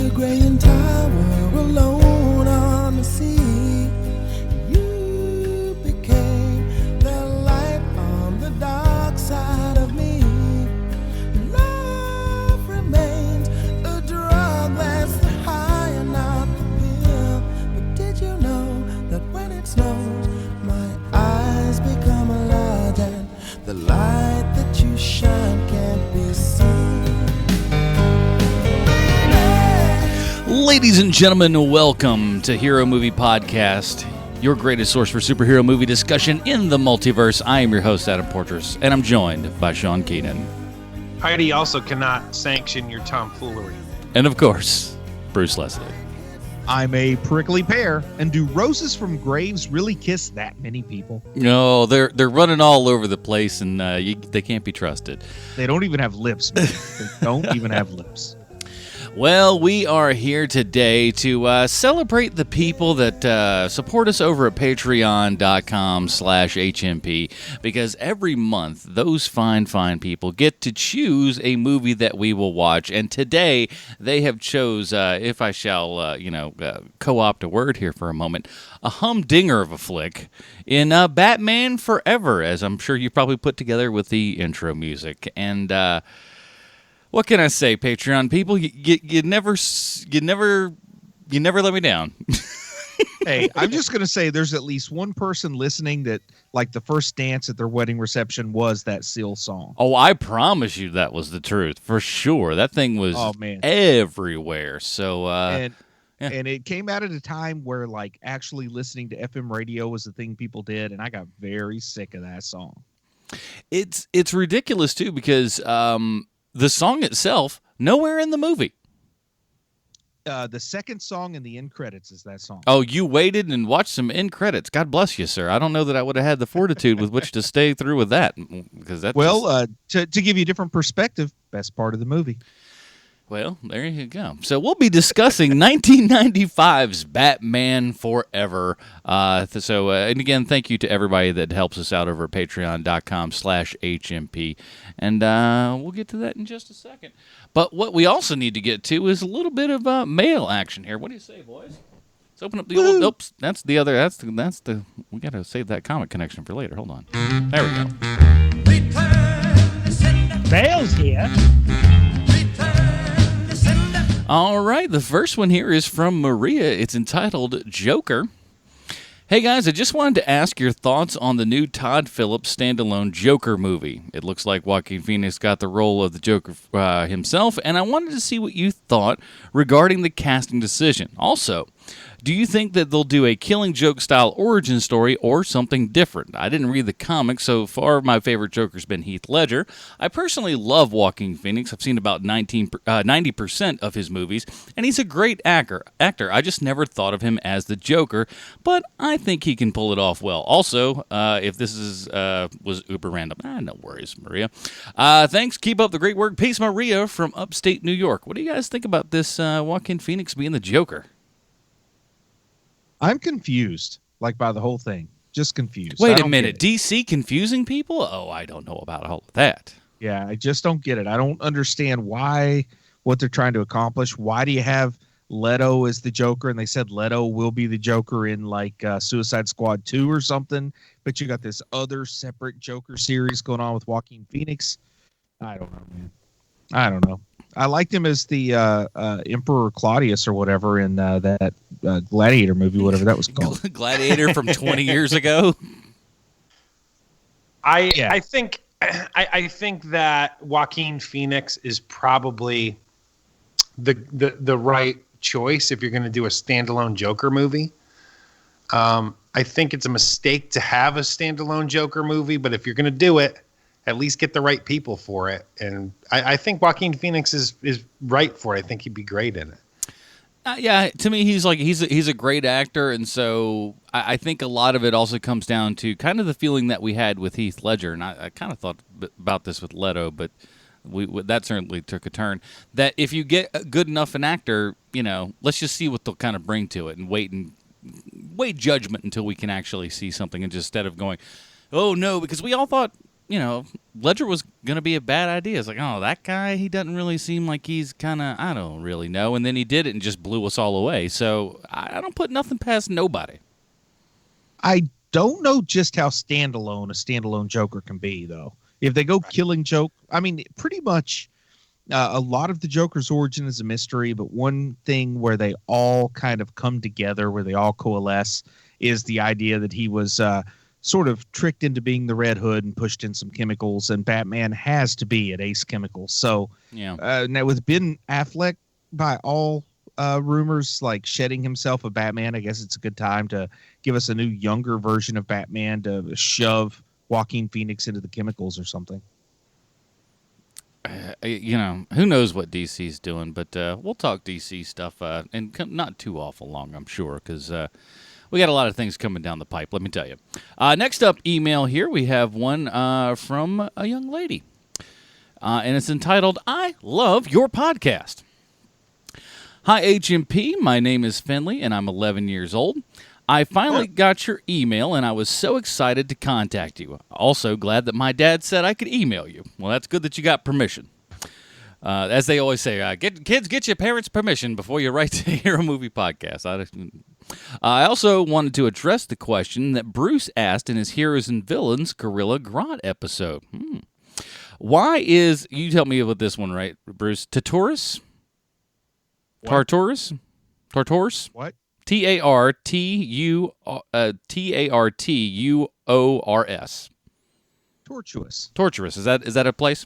the Graying Tower alone on the sea. You became the light on the dark side of me. Love remains a drug that's the high and not the pill. But did you know that when it snows, my eyes become large and the light that you shine can't be seen? Ladies and gentlemen, welcome to Hero Movie Podcast, your greatest source for superhero movie discussion in the multiverse. I am your host, Adam Portrais, and I'm joined by Sean Keenan. Heidi also cannot sanction your tomfoolery. And of course, Bruce Leslie. I'm a prickly pear, and do roses from graves really kiss that many people? No, they're running all over the place, and they can't be trusted. They don't even have lips, man. They don't even have lips. Well, we are here today to celebrate the people that support us over at patreon.com/HMP, because every month those fine people get to choose a movie that we will watch. And today they have chose, if I shall, co-opt a word here for a moment, a humdinger of a flick in Batman Forever, as I'm sure you probably put together with the intro music. And what can I say, Patreon people? You never let me down. Hey, I'm just going to say there's at least one person listening that, like, the first dance at their wedding reception was that Seal song. Oh, I promise you that was the truth, for sure. That thing was everywhere. So, and it came out at a time where, like, actually listening to FM radio was the thing people did, and I got very sick of that song. It's ridiculous, too, because the song itself, nowhere in the movie. The second song in the end credits is that song. Oh, you waited and watched some end credits. God bless you, sir. I don't know that I would have had the fortitude with which to stay through with that. Because that's to give you a different perspective, best part of the movie. Well, there you go. So we'll be discussing 1995's Batman Forever. And again, thank you to everybody that helps us out over at patreon.com/HMP. And we'll get to that in just a second. But what we also need to get to is a little bit of mail action here. What do you say, boys? Let's open up the old... Oops, that's the... We got to save that comic connection for later. Hold on. There we go. Mail's here. All right, the first one here is from Maria. It's entitled Joker. Hey guys, I just wanted to ask your thoughts on the new Todd Phillips standalone Joker movie. It looks like Joaquin Phoenix got the role of the Joker himself, and I wanted to see what you thought regarding the casting decision. Also, do you think that they'll do a Killing Joke-style origin story or something different? I didn't read the comics. So far my favorite Joker's been Heath Ledger. I personally love Joaquin Phoenix. I've seen about 90% of his movies, and he's a great actor. I just never thought of him as the Joker, but I think he can pull it off well. Also, if this was uber random, no worries, Maria. Thanks. Keep up the great work. Peace, Maria from upstate New York. What do you guys think about this Joaquin Phoenix being the Joker? I'm confused, like, by the whole thing. Just confused. Wait a minute. DC confusing people? Oh, I don't know about all of that. Yeah, I just don't get it. I don't understand what they're trying to accomplish. Why do you have Leto as the Joker? And they said Leto will be the Joker in, like, Suicide Squad 2 or something. But you got this other separate Joker series going on with Joaquin Phoenix. I don't know, man. I don't know. I liked him as the Emperor Claudius or whatever in that Gladiator movie, whatever that was called. Gladiator from 20 years ago. I think that Joaquin Phoenix is probably the right choice if you're going to do a standalone Joker movie. I think it's a mistake to have a standalone Joker movie, but if you're going to do it, at least get the right people for it. And I think Joaquin Phoenix is right for it. I think he'd be great in it. Yeah, to me, he's a great actor, and so I think a lot of it also comes down to kind of the feeling that we had with Heath Ledger, and I kind of thought about this with Leto, but that certainly took a turn. That if you get a good enough an actor, let's just see what they'll kind of bring to it, and wait judgment until we can actually see something, and just instead of going, oh no, because we all thought Ledger was going to be a bad idea. It's like, oh, that guy, he doesn't really seem like he's kind of, I don't really know. And then he did it and just blew us all away. So I don't put nothing past nobody. I don't know just how standalone a standalone Joker can be, though. If they go killing joke, I mean, pretty much a lot of the Joker's origin is a mystery, but one thing where they all kind of come together, where they all coalesce, is the idea that he was sort of tricked into being the Red Hood and pushed in some chemicals, and Batman has to be at Ace Chemicals. So now with Ben Affleck, by all rumors, like shedding himself of Batman, I guess it's a good time to give us a new younger version of Batman to shove Joaquin Phoenix into the chemicals or something. Who knows what DC's doing, but we'll talk DC stuff and not too awful long, I'm sure, because we got a lot of things coming down the pipe, let me tell you. Next up, email here, we have one from a young lady, and it's entitled, I Love Your Podcast. Hi, HMP. My name is Finley, and I'm 11 years old. I finally got your email, and I was so excited to contact you. Also glad that my dad said I could email you. Well, that's good that you got permission. As they always say, get your parents' permission before you write to Hero Movie Podcast. I also wanted to address the question that Bruce asked in his Heroes and Villains Gorilla Grodd episode. Why is, you tell me about this one, right, Bruce, Tartarus? Tartarus? What? Tartarus. Tortuous. Is that a place?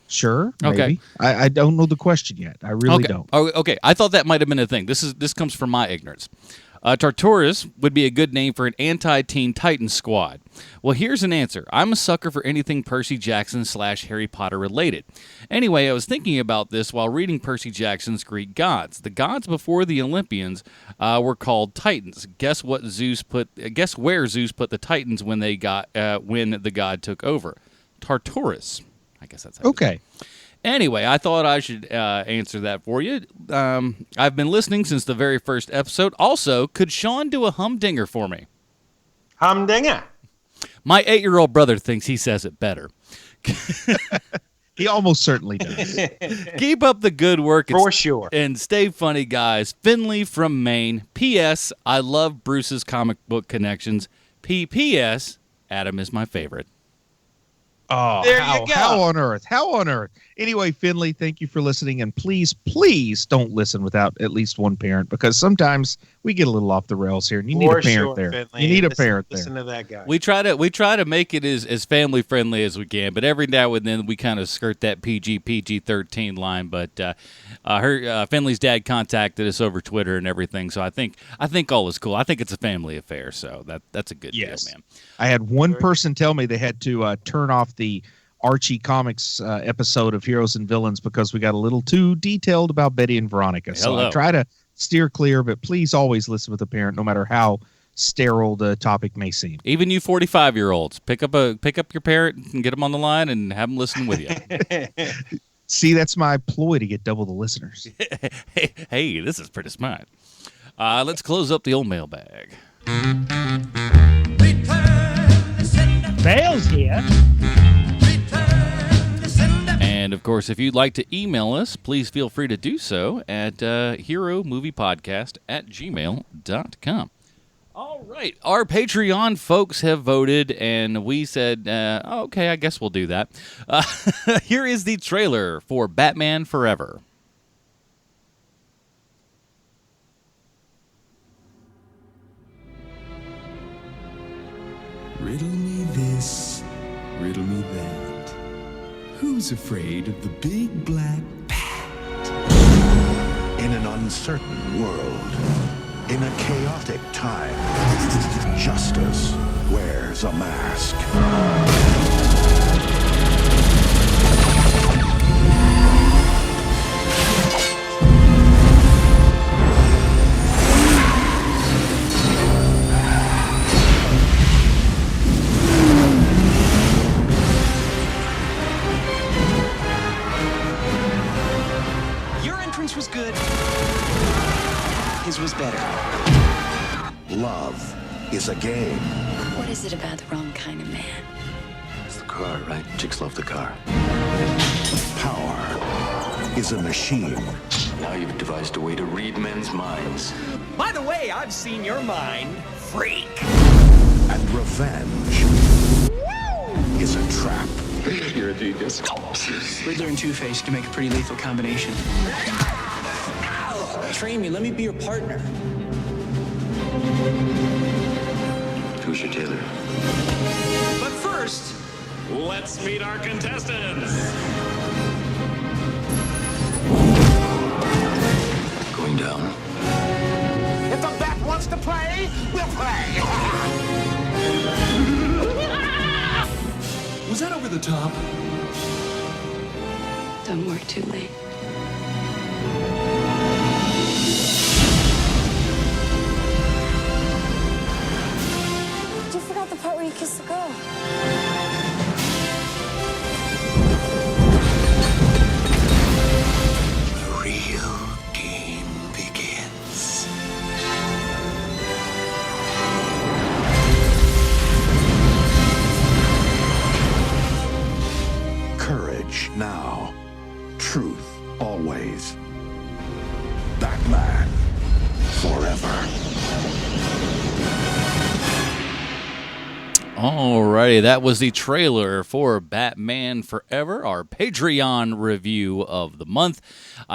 Sure. Okay. Maybe. I don't know the question yet. I really don't. Oh, okay. I thought that might have been a thing. This comes from my ignorance. Tartarus would be a good name for an anti-Teen Titans squad. Well, here's an answer. I'm a sucker for anything Percy Jackson / Harry Potter related. Anyway, I was thinking about this while reading Percy Jackson's Greek gods. The gods before the Olympians were called Titans. Guess where Zeus put the Titans when the god took over? Tartarus. I guess that's how okay. Anyway, I thought I should answer that for you. I've been listening since the very first episode. Also, could Sean do a humdinger for me? Humdinger? My 8-year-old brother thinks he says it better. He almost certainly does. Keep up the good work. For sure. And stay funny, guys. Finley from Maine. P.S. I love Bruce's comic book connections. P.P.S. Adam is my favorite. Oh, there you go. How on earth? How on earth? Anyway, Finley, thank you for listening. And please don't listen without at least one parent, because sometimes we get a little off the rails here, and you need a parent there. Finley. You need a parent there. Listen to that guy. We try to make it as family friendly as we can, but every now and then we kind of skirt that PG-13 line. But Finley's dad contacted us over Twitter and everything, so I think all is cool. I think it's a family affair, so that's a good deal, man. I had one person tell me they had to turn off the Archie Comics episode of Heroes and Villains because we got a little too detailed about Betty and Veronica. So I try to steer clear, but please always listen with a parent, no matter how sterile the topic may seem. Even you 45-year-olds, pick up your parent and get them on the line and have them listen with you. See, that's my ploy to get double the listeners. Hey, this is pretty smart. Let's close up the old mailbag. Bale's here. And, of course, if you'd like to email us, please feel free to do so at heromoviepodcast@gmail.com. All right. Our Patreon folks have voted, and we said, okay, I guess we'll do that. Here is the trailer for Batman Forever. Riddle me this, riddle me that. Who's afraid of the big black bat? In an uncertain world, in a chaotic time, justice wears a mask. Was good. His was better. Love is a game. What is it about the wrong kind of man? car, right? Chicks love the car. Power is a machine. Now you've devised a way to read men's minds. By the way, I've seen your mind, freak. And revenge is a trap. You're a genius. Riddler and Two-Face can make a pretty lethal combination. Train me, let me be your partner. Who's your tailor? But first, let's meet our contestants. Going down. If the bat wants to play, we'll play. Was that over the top? Don't work too late. You forgot the part where you kiss the girl. The real game begins. Courage now. Truth always. Batman forever. Alrighty, that was the trailer for Batman Forever, our Patreon review of the month.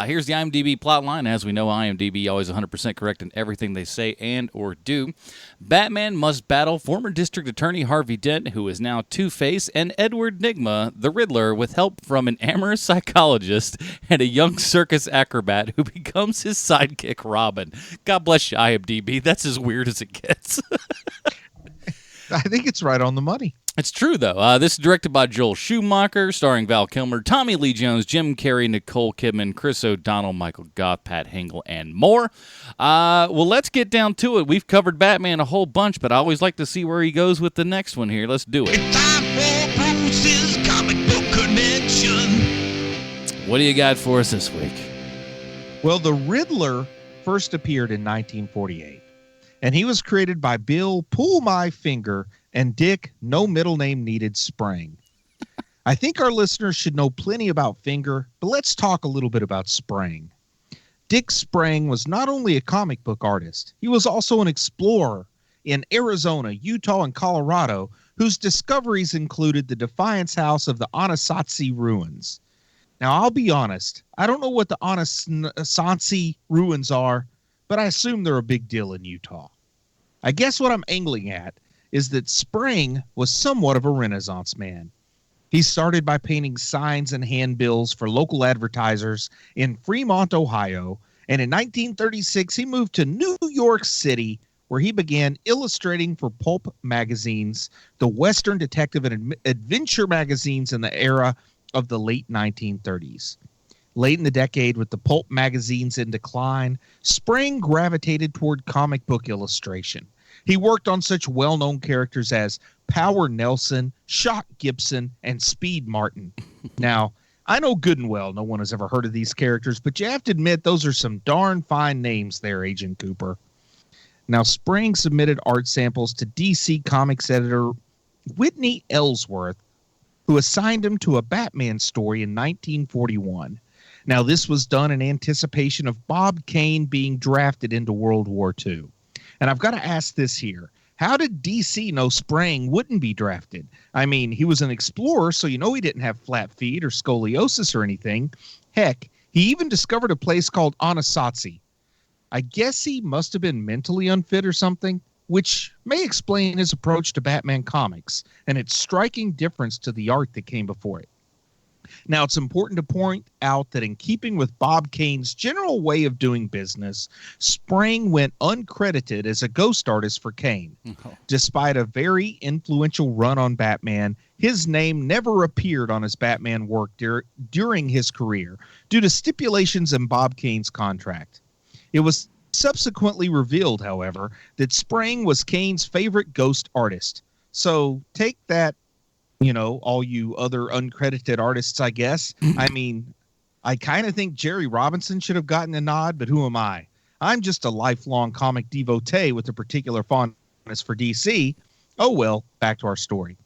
Here's the IMDb plotline. As we know, IMDb always 100% correct in everything they say and or do. Batman must battle former District Attorney Harvey Dent, who is now Two-Face, and Edward Nygma, the Riddler, with help from an amorous psychologist and a young circus acrobat who becomes his sidekick, Robin. God bless you, IMDb. That's as weird as it gets. I think it's right on the money. It's true, though. This is directed by Joel Schumacher, starring Val Kilmer, Tommy Lee Jones, Jim Carrey, Nicole Kidman, Chris O'Donnell, Michael Goth, Pat Hingle, and more. Well, let's get down to it. We've covered Batman a whole bunch, but I always like to see where he goes with the next one here. Let's do it. What do you got for us this week? Well, the Riddler first appeared in 1948, and he was created by Bill Pull My Finger and Dick No Middle Name Needed Sprang. I think our listeners should know plenty about Finger, but let's talk a little bit about Sprang. Dick Sprang was not only a comic book artist, he was also an explorer in Arizona, Utah, and Colorado, whose discoveries included the Defiance House of the Anasazi Ruins. Now, I'll be honest, I don't know what the Anasazi Ruins are, but I assume they're a big deal in Utah. I guess what I'm angling at is that Sprang was somewhat of a Renaissance man. He started by painting signs and handbills for local advertisers in Fremont, Ohio, and in 1936 he moved to New York City, where he began illustrating for pulp magazines, the Western detective and adventure magazines in the era of the late 1930s. Late in the decade, with the pulp magazines in decline, Sprang gravitated toward comic book illustration. He worked on such well-known characters as Power Nelson, Shock Gibson, and Speed Martin. Now, I know good and well no one has ever heard of these characters, but you have to admit those are some darn fine names there, Agent Cooper. Now, Sprang submitted art samples to DC Comics editor Whitney Ellsworth, who assigned him to a Batman story in 1941. Now, this was done in anticipation of Bob Kane being drafted into World War II. And I've got to ask this here. How did DC know Sprang wouldn't be drafted? I mean, he was an explorer, so you know he didn't have flat feet or scoliosis or anything. Heck, he even discovered a place called Anasazi. I guess he must have been mentally unfit or something, which may explain his approach to Batman comics and its striking difference to the art that came before it. Now, it's important to point out that in keeping with Bob Kane's general way of doing business, Sprang went uncredited as a ghost artist for Kane. Despite a very influential run on Batman, his name never appeared on his Batman work during his career due to stipulations in Bob Kane's contract. It was subsequently revealed, however, that Sprang was Kane's favorite ghost artist. So take that, you know, all you other uncredited artists, I guess. I mean, I kind of think Jerry Robinson should have gotten a nod, but who am I? I'm just a lifelong comic devotee with a particular fondness for DC. Oh, well, back to our story.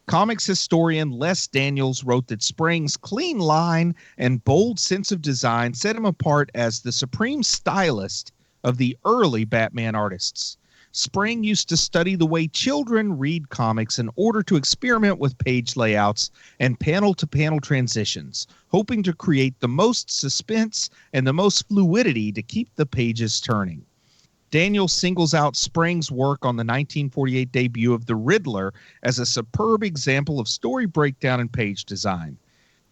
Comics historian Les Daniels wrote that Spring's clean line and bold sense of design set him apart as the supreme stylist of the early Batman artists. Spring used to study the way children read comics in order to experiment with page layouts and panel-to-panel transitions, hoping to create the most suspense and the most fluidity to keep the pages turning. Daniel singles out Spring's work on the 1948 debut of The Riddler as a superb example of story breakdown and page design.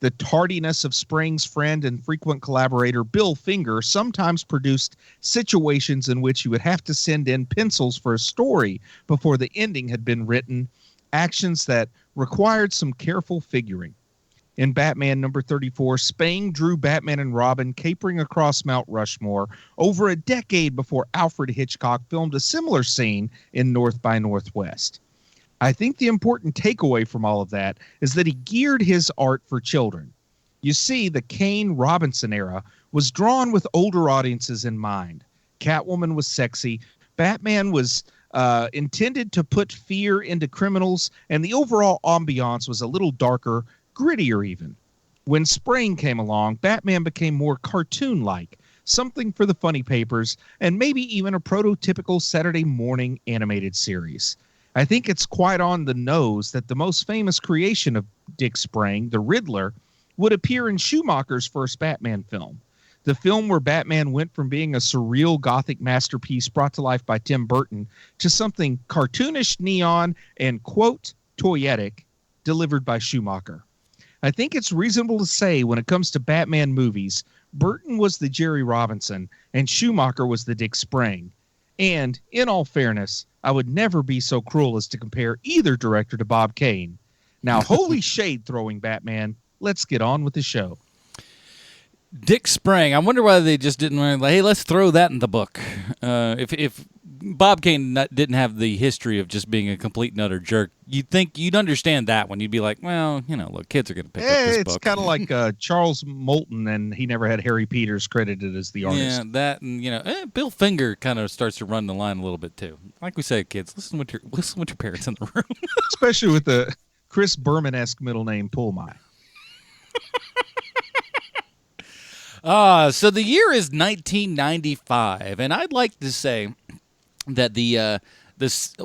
The tardiness of Spring's friend and frequent collaborator Bill Finger sometimes produced situations in which you would have to send in pencils for a story before the ending had been written, actions that required some careful figuring. In Batman number 34, Spang drew Batman and Robin capering across Mount Rushmore over a decade before Alfred Hitchcock filmed a similar scene in North by Northwest. I think the important takeaway from all of that is that he geared his art for children. You see, the Kane-Robinson era was drawn with older audiences in mind. Catwoman was sexy, Batman was intended to put fear into criminals, and the overall ambiance was a little darker, grittier even. When Spring came along, Batman became more cartoon-like, something for the funny papers, and maybe even a prototypical Saturday morning animated series. I think it's quite on the nose that the most famous creation of Dick Spring, the Riddler, would appear in Schumacher's first Batman film. The film where Batman went from being a surreal gothic masterpiece brought to life by Tim Burton to something cartoonish, neon, and, quote, toyetic, delivered by Schumacher. I think it's reasonable to say when it comes to Batman movies, Burton was the Jerry Robinson and Schumacher was the Dick Spring. And, in all fairness, I would never be so cruel as to compare either director to Bob Kane. Now, holy shade-throwing Batman, let's get on with the show. Dick Spring. I wonder why they just didn't like, hey, let's throw that in the book. If Bob Kane didn't have the history of just being a complete and utter jerk, you'd understand that one. You'd be like, well, look, kids are going to pick up this book. It's kind of like Charles Moulton, and he never had Harry Peters credited as the artist. Yeah, that, and Bill Finger kind of starts to run the line a little bit too. Like we say, kids, listen with your parents in the room. Especially with the Chris Berman-esque middle name Pullmy. So the year is 1995, and I'd like to say that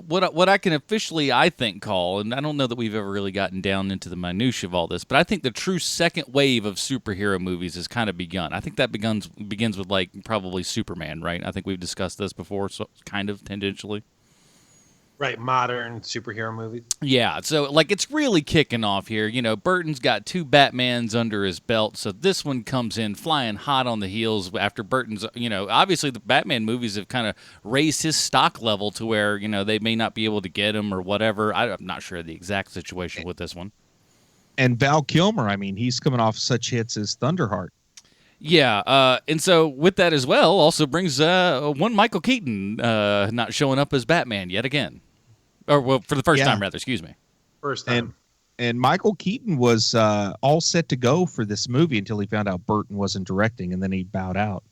what I can officially, I think, call, and I don't know that we've ever really gotten down into the minutia of all this, but I think the true second wave of superhero movies has kind of begun. I think that begins with like probably Superman, right? I think we've discussed this before, so kind of tangentially. Right, modern superhero movies. Yeah, so like it's really kicking off here. Burton's got 2 Batmans under his belt, so this one comes in flying hot on the heels after Burton's, obviously the Batman movies have kind of raised his stock level to where, they may not be able to get him or whatever. I'm not sure of the exact situation with this one. And Val Kilmer, he's coming off such hits as Thunderheart. Yeah, and so with that as well, also brings one Michael Keaton not showing up as Batman yet again. Or, well, for the first time, rather, excuse me. First time. And Michael Keaton was all set to go for this movie until he found out Burton wasn't directing, and then he bowed out.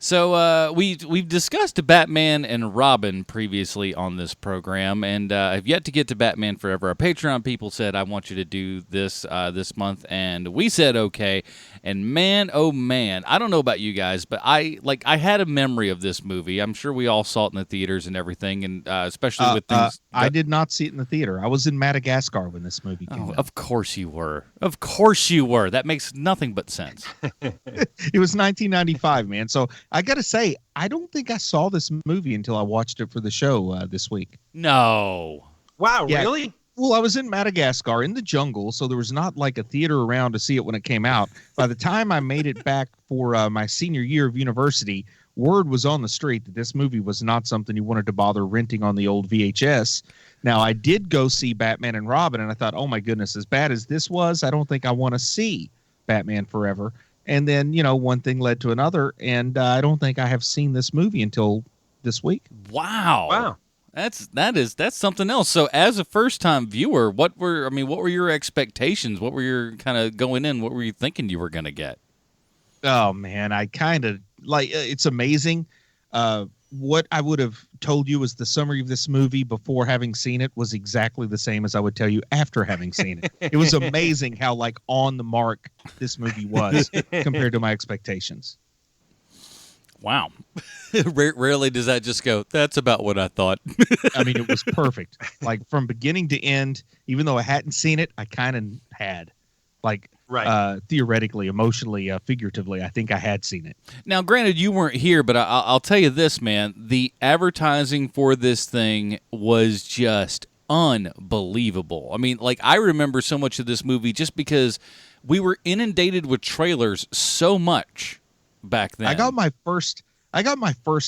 So we've discussed Batman and Robin previously on this program, and have yet to get to Batman Forever. Our Patreon people said, I want you to do this this month, and we said okay. And man, oh man, I don't know about you guys, but I had a memory of this movie. I'm sure we all saw it in the theaters and everything, and especially with things. I did not see it in the theater. I was in Madagascar when this movie came out. Of course you were. Of course you were. That makes nothing but sense. It was 1995, man. So I got to say, I don't think I saw this movie until I watched it for the show this week. No. Wow, really? Well, I was in Madagascar in the jungle, so there was not like a theater around to see it when it came out. By the time I made it back for my senior year of university, word was on the street that this movie was not something you wanted to bother renting on the old VHS. Now, I did go see Batman and Robin, and I thought, oh my goodness, as bad as this was, I don't think I want to see Batman Forever. And then, one thing led to another, and I don't think I have seen this movie until this week. Wow. That's something else. So as a first-time viewer, what were your expectations? What were your kind of going in? What were you thinking you were going to get? Oh man, I kind of like, it's amazing. what I would have told you as the summary of this movie before having seen it was exactly the same as I would tell you after having seen it. It was amazing how like on the mark this movie was compared to my expectations. Wow. Rarely does that just go, that's about what I thought. I mean, it was perfect. Like from beginning to end, even though I hadn't seen it, I kind of had. Like, theoretically, emotionally, figuratively, I think I had seen it. Now, granted, you weren't here, but I'll tell you this, man. The advertising for this thing was just unbelievable. I mean, like, I remember so much of this movie just because we were inundated with trailers so much back then. I got my first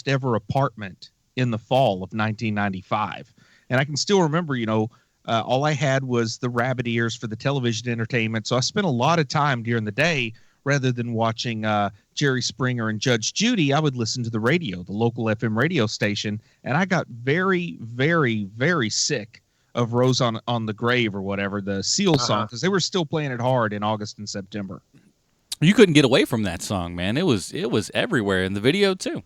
ever apartment in the fall of 1995, and I can still remember, all I had was the rabbit ears for the television entertainment. So I spent a lot of time during the day rather than watching Jerry Springer and Judge Judy. I would listen to the radio, the local FM radio station. And I got very, very, very sick of Rose on the Grave or whatever, the Seal song, because they were still playing it hard in August and September. You couldn't get away from that song, man. It was everywhere in the video, too.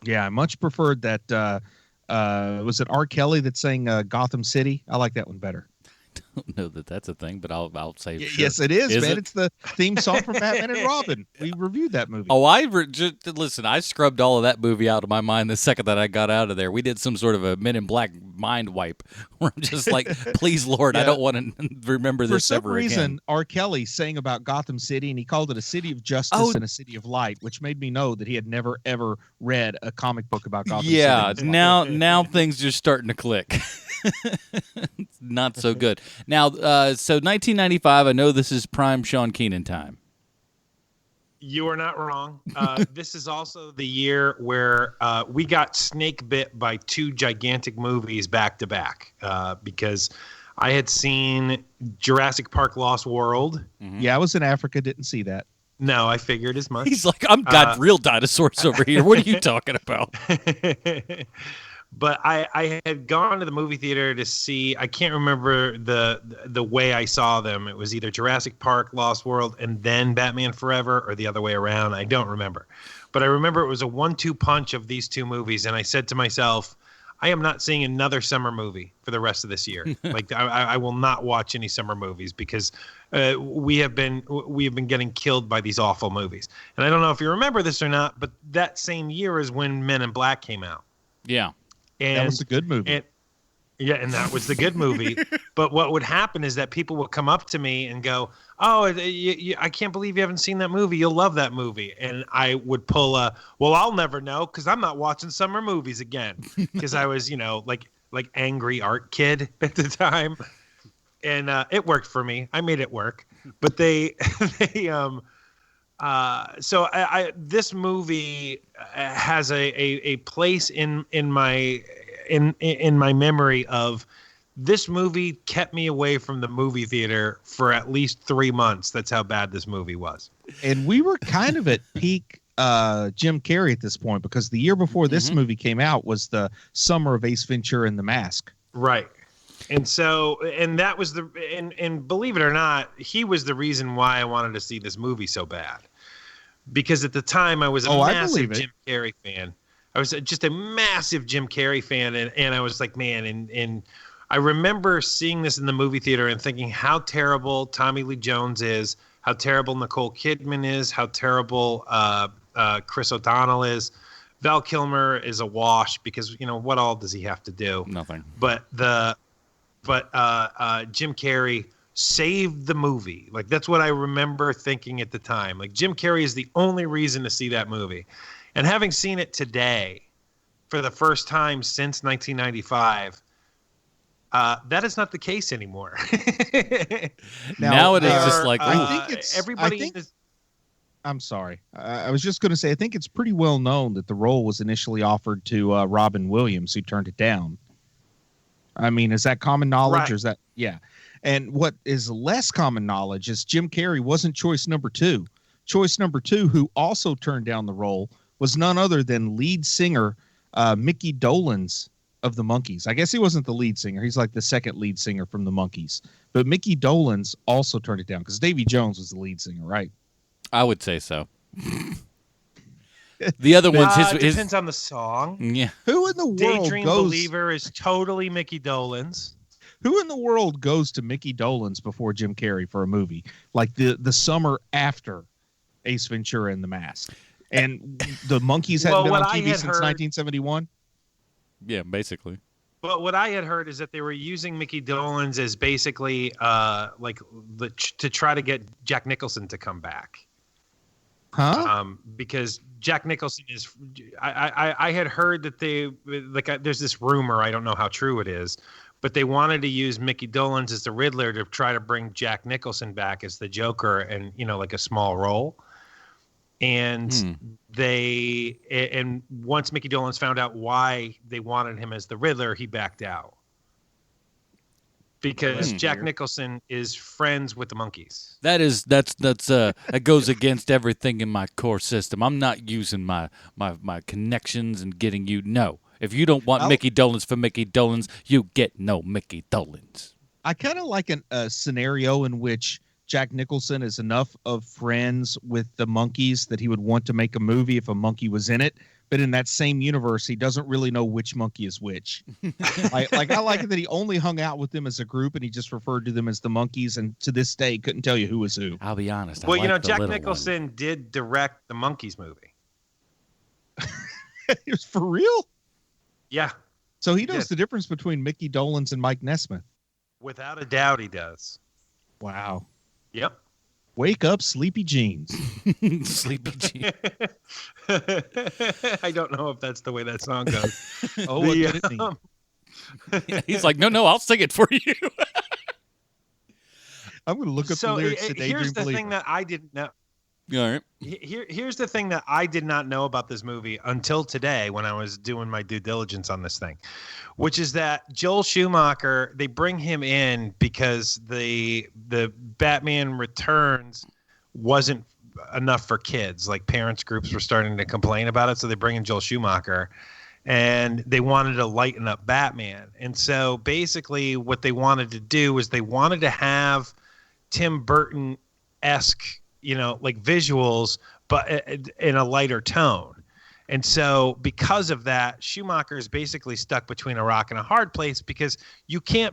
Yeah, I much preferred that. Was it R. Kelly that sang Gotham City? I like that one better. I don't know that that's a thing, but I'll say sure. Yes, it is, man. It's the theme song from Batman and Robin. We reviewed that movie. Oh, listen, I scrubbed all of that movie out of my mind the second that I got out of there. We did some sort of a Men in Black mind wipe where I'm just like, please, Lord, I don't want to remember this ever again. For some reason, R. Kelly sang about Gotham City, and he called it a city of justice and a city of light, which made me know that he had never, ever read a comic book about Gotham City. Yeah, now things are starting to click. Not so good. Now, so 1995, I know this is prime Sean Keenan time. You are not wrong. This is also the year where we got snake bit by two gigantic movies back to back because I had seen Jurassic Park Lost World. Mm-hmm. Yeah, I was in Africa, didn't see that. No, I figured as much. He's like, I'm got real dinosaurs over here. What are you talking about? But I had gone to the movie theater to see, I can't remember the way I saw them. It was either Jurassic Park, Lost World, and then Batman Forever, or the other way around. I don't remember. But I remember it was a 1-2 punch of these two movies, and I said to myself, I am not seeing another summer movie for the rest of this year. Like I will not watch any summer movies because we have been getting killed by these awful movies. And I don't know if you remember this or not, but that same year is when Men in Black came out. Yeah. And that was a good movie. And that was the good movie. But what would happen is that people would come up to me and go, "Oh, I can't believe you haven't seen that movie. You'll love that movie." And I would pull well, I'll never know because I'm not watching summer movies again. Because I was, like angry art kid at the time, and it worked for me. I made it work. But this movie has a place in my memory of this movie kept me away from the movie theater for at least 3 months. That's how bad this movie was. And we were kind of at peak Jim Carrey at this point because the year before this movie came out was the summer of Ace Ventura and the Mask. Right. And so, and that was and believe it or not, he was the reason why I wanted to see this movie so bad. Because at the time I was a massive Jim Carrey fan. I was just a massive Jim Carrey fan. And I was like, man, and I remember seeing this in the movie theater and thinking how terrible Tommy Lee Jones is, how terrible Nicole Kidman is, how terrible Chris O'Donnell is. Val Kilmer is a wash because, what all does he have to do? Nothing. But Jim Carrey saved the movie. Like, that's what I remember thinking at the time. Like, Jim Carrey is the only reason to see that movie. And having seen it today for the first time since 1995, that is not the case anymore. now it is just like, I'm sorry. I was just going to say, I think it's pretty well known that the role was initially offered to Robin Williams, who turned it down. I mean, is that common knowledge? Right. Or is that, yeah. And what is less common knowledge is Jim Carrey wasn't choice number 2. Choice number 2, who also turned down the role, was none other than lead singer Mickey Dolenz of the Monkees. I guess he wasn't the lead singer. He's like the second lead singer from the Monkees. But Mickey Dolenz also turned it down because Davy Jones was the lead singer, right? I would say so. The other one's his. Depends on the song. Yeah. Who in the world Daydream goes? Believer is totally Mickey Dolenz. Who in the world goes to Mickey Dolenz before Jim Carrey for a movie like the summer after Ace Ventura and the Mask? And the Monkeys hadn't been on TV since 1971. Yeah, basically. But what I had heard is that they were using Mickey Dolenz as basically to try to get Jack Nicholson to come back. Huh? Because Jack Nicholson is, I had heard that there's this rumor, I don't know how true it is, but they wanted to use Mickey Dolenz as the Riddler to try to bring Jack Nicholson back as the Joker and, like a small role. And and once Mickey Dolenz found out why they wanted him as the Riddler, he backed out. Because Jack Nicholson is friends with the Monkeys. That goes against everything in my core system. I'm not using my connections and getting you. No, if you don't want Mickey Dolenz for Mickey Dolenz, you get no Mickey Dolenz. I kind of like a scenario in which Jack Nicholson is enough of friends with the Monkeys that he would want to make a movie if a monkey was in it. But in that same universe, he doesn't really know which monkey is which. I like it that he only hung out with them as a group and he just referred to them as the Monkeys. And to this day, couldn't tell you who was who. I'll be honest. Well, Jack Nicholson did direct the Monkeys movie. It was for real? Yeah. So he knows the difference between Mickey Dolenz and Mike Nesmith. Without a doubt, he does. Wow. Yep. Wake up, Sleepy Jeans. Sleepy Jeans. I don't know if that's the way that song goes. What did it mean? Yeah, he's like, no, I'll sing it for you. I'm going to look up the lyrics to Daydream Here's the Believer. thing that I didn't know. All right. Here's the thing that I did not know about this movie until today when I was doing my due diligence on this thing, which is that Joel Schumacher, they bring him in because the Batman Returns wasn't enough for kids. Like parents groups were starting to complain about it, so they bring in Joel Schumacher. And they wanted to lighten up Batman. And so basically what they wanted to do was they wanted to have Tim Burton-esque, like visuals, but in a lighter tone. And so because of that, Schumacher is basically stuck between a rock and a hard place because you can't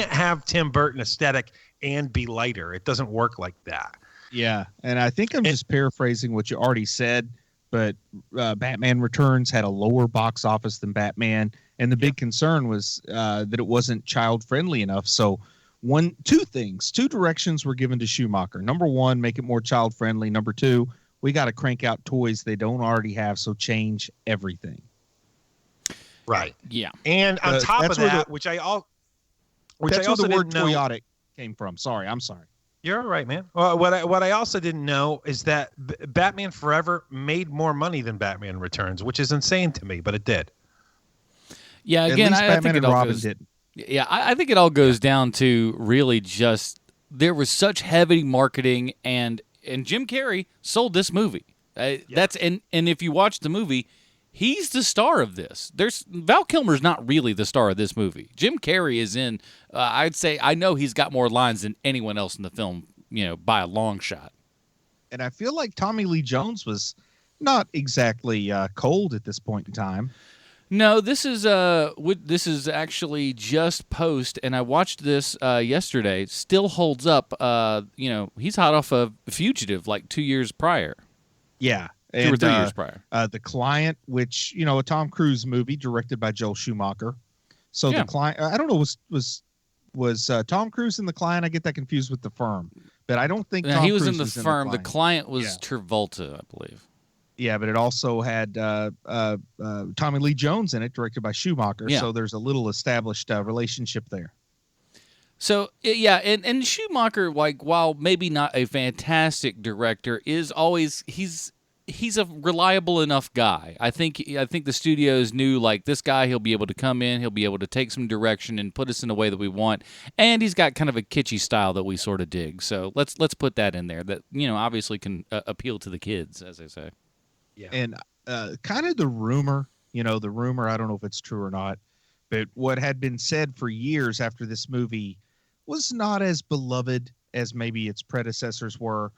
have Tim Burton aesthetic and be lighter. It doesn't work like that. Yeah. And I think I'm just paraphrasing what you already said, but Batman Returns had a lower box office than Batman. And the big concern was that it wasn't child friendly enough. So two directions were given to Schumacher. Number one, make it more child friendly. Number two, we got to crank out toys they don't already have. So change everything. Right. Yeah. And on top of that, that's where the word Toyotic came from. I'm sorry. You're all right, man. Well, what I also didn't know is that Batman Forever made more money than Batman Returns, which is insane to me, but it did. Yeah, again, I think it all goes, didn't. Yeah, I think it all goes down to really just there was such heavy marketing, and Jim Carrey sold this movie. That's and if you watch the movie, he's the star of this. Val Kilmer's not really the star of this movie. Jim Carrey is in. I'd say I know he's got more lines than anyone else in the film, by a long shot. And I feel like Tommy Lee Jones was not exactly cold at this point in time. No, this is actually just post, and I watched this yesterday. Still holds up. He's hot off of Fugitive like 2 years prior. Yeah. 2 or 3 years prior. The Client, which, a Tom Cruise movie directed by Joel Schumacher. So The Client, I don't know, was Tom Cruise in The Client? I get that confused with The Firm. But I don't think Tom he was Cruise in The Firm. The Client was Travolta, I believe. Yeah, but it also had Tommy Lee Jones in it, directed by Schumacher. Yeah. So there's a little established relationship there. So, and Schumacher, while maybe not a fantastic director, is always he's a reliable enough guy. I think the studios knew this guy, he'll be able to come in, he'll be able to take some direction and put us in a way that we want, and he's got kind of a kitschy style that we sort of dig. So let's put that in there. That obviously can appeal to the kids, as they say. Yeah. And kind of the rumor, I don't know if it's true or not, but what had been said for years after this movie was not as beloved as maybe its predecessors were,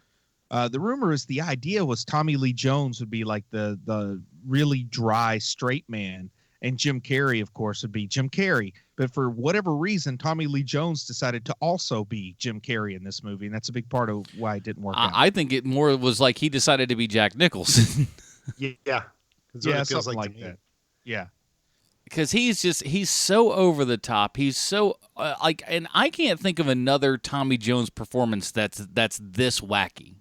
The rumor is the idea was Tommy Lee Jones would be like the really dry straight man, and Jim Carrey, of course, would be Jim Carrey. But for whatever reason, Tommy Lee Jones decided to also be Jim Carrey in this movie, and that's a big part of why it didn't work out. I think it more was like he decided to be Jack Nicholson. Yeah. That's what Yeah, it feels something like to me. that. Yeah. Because he's so over the top. He's so and I can't think of another Tommy Jones performance that's this wacky.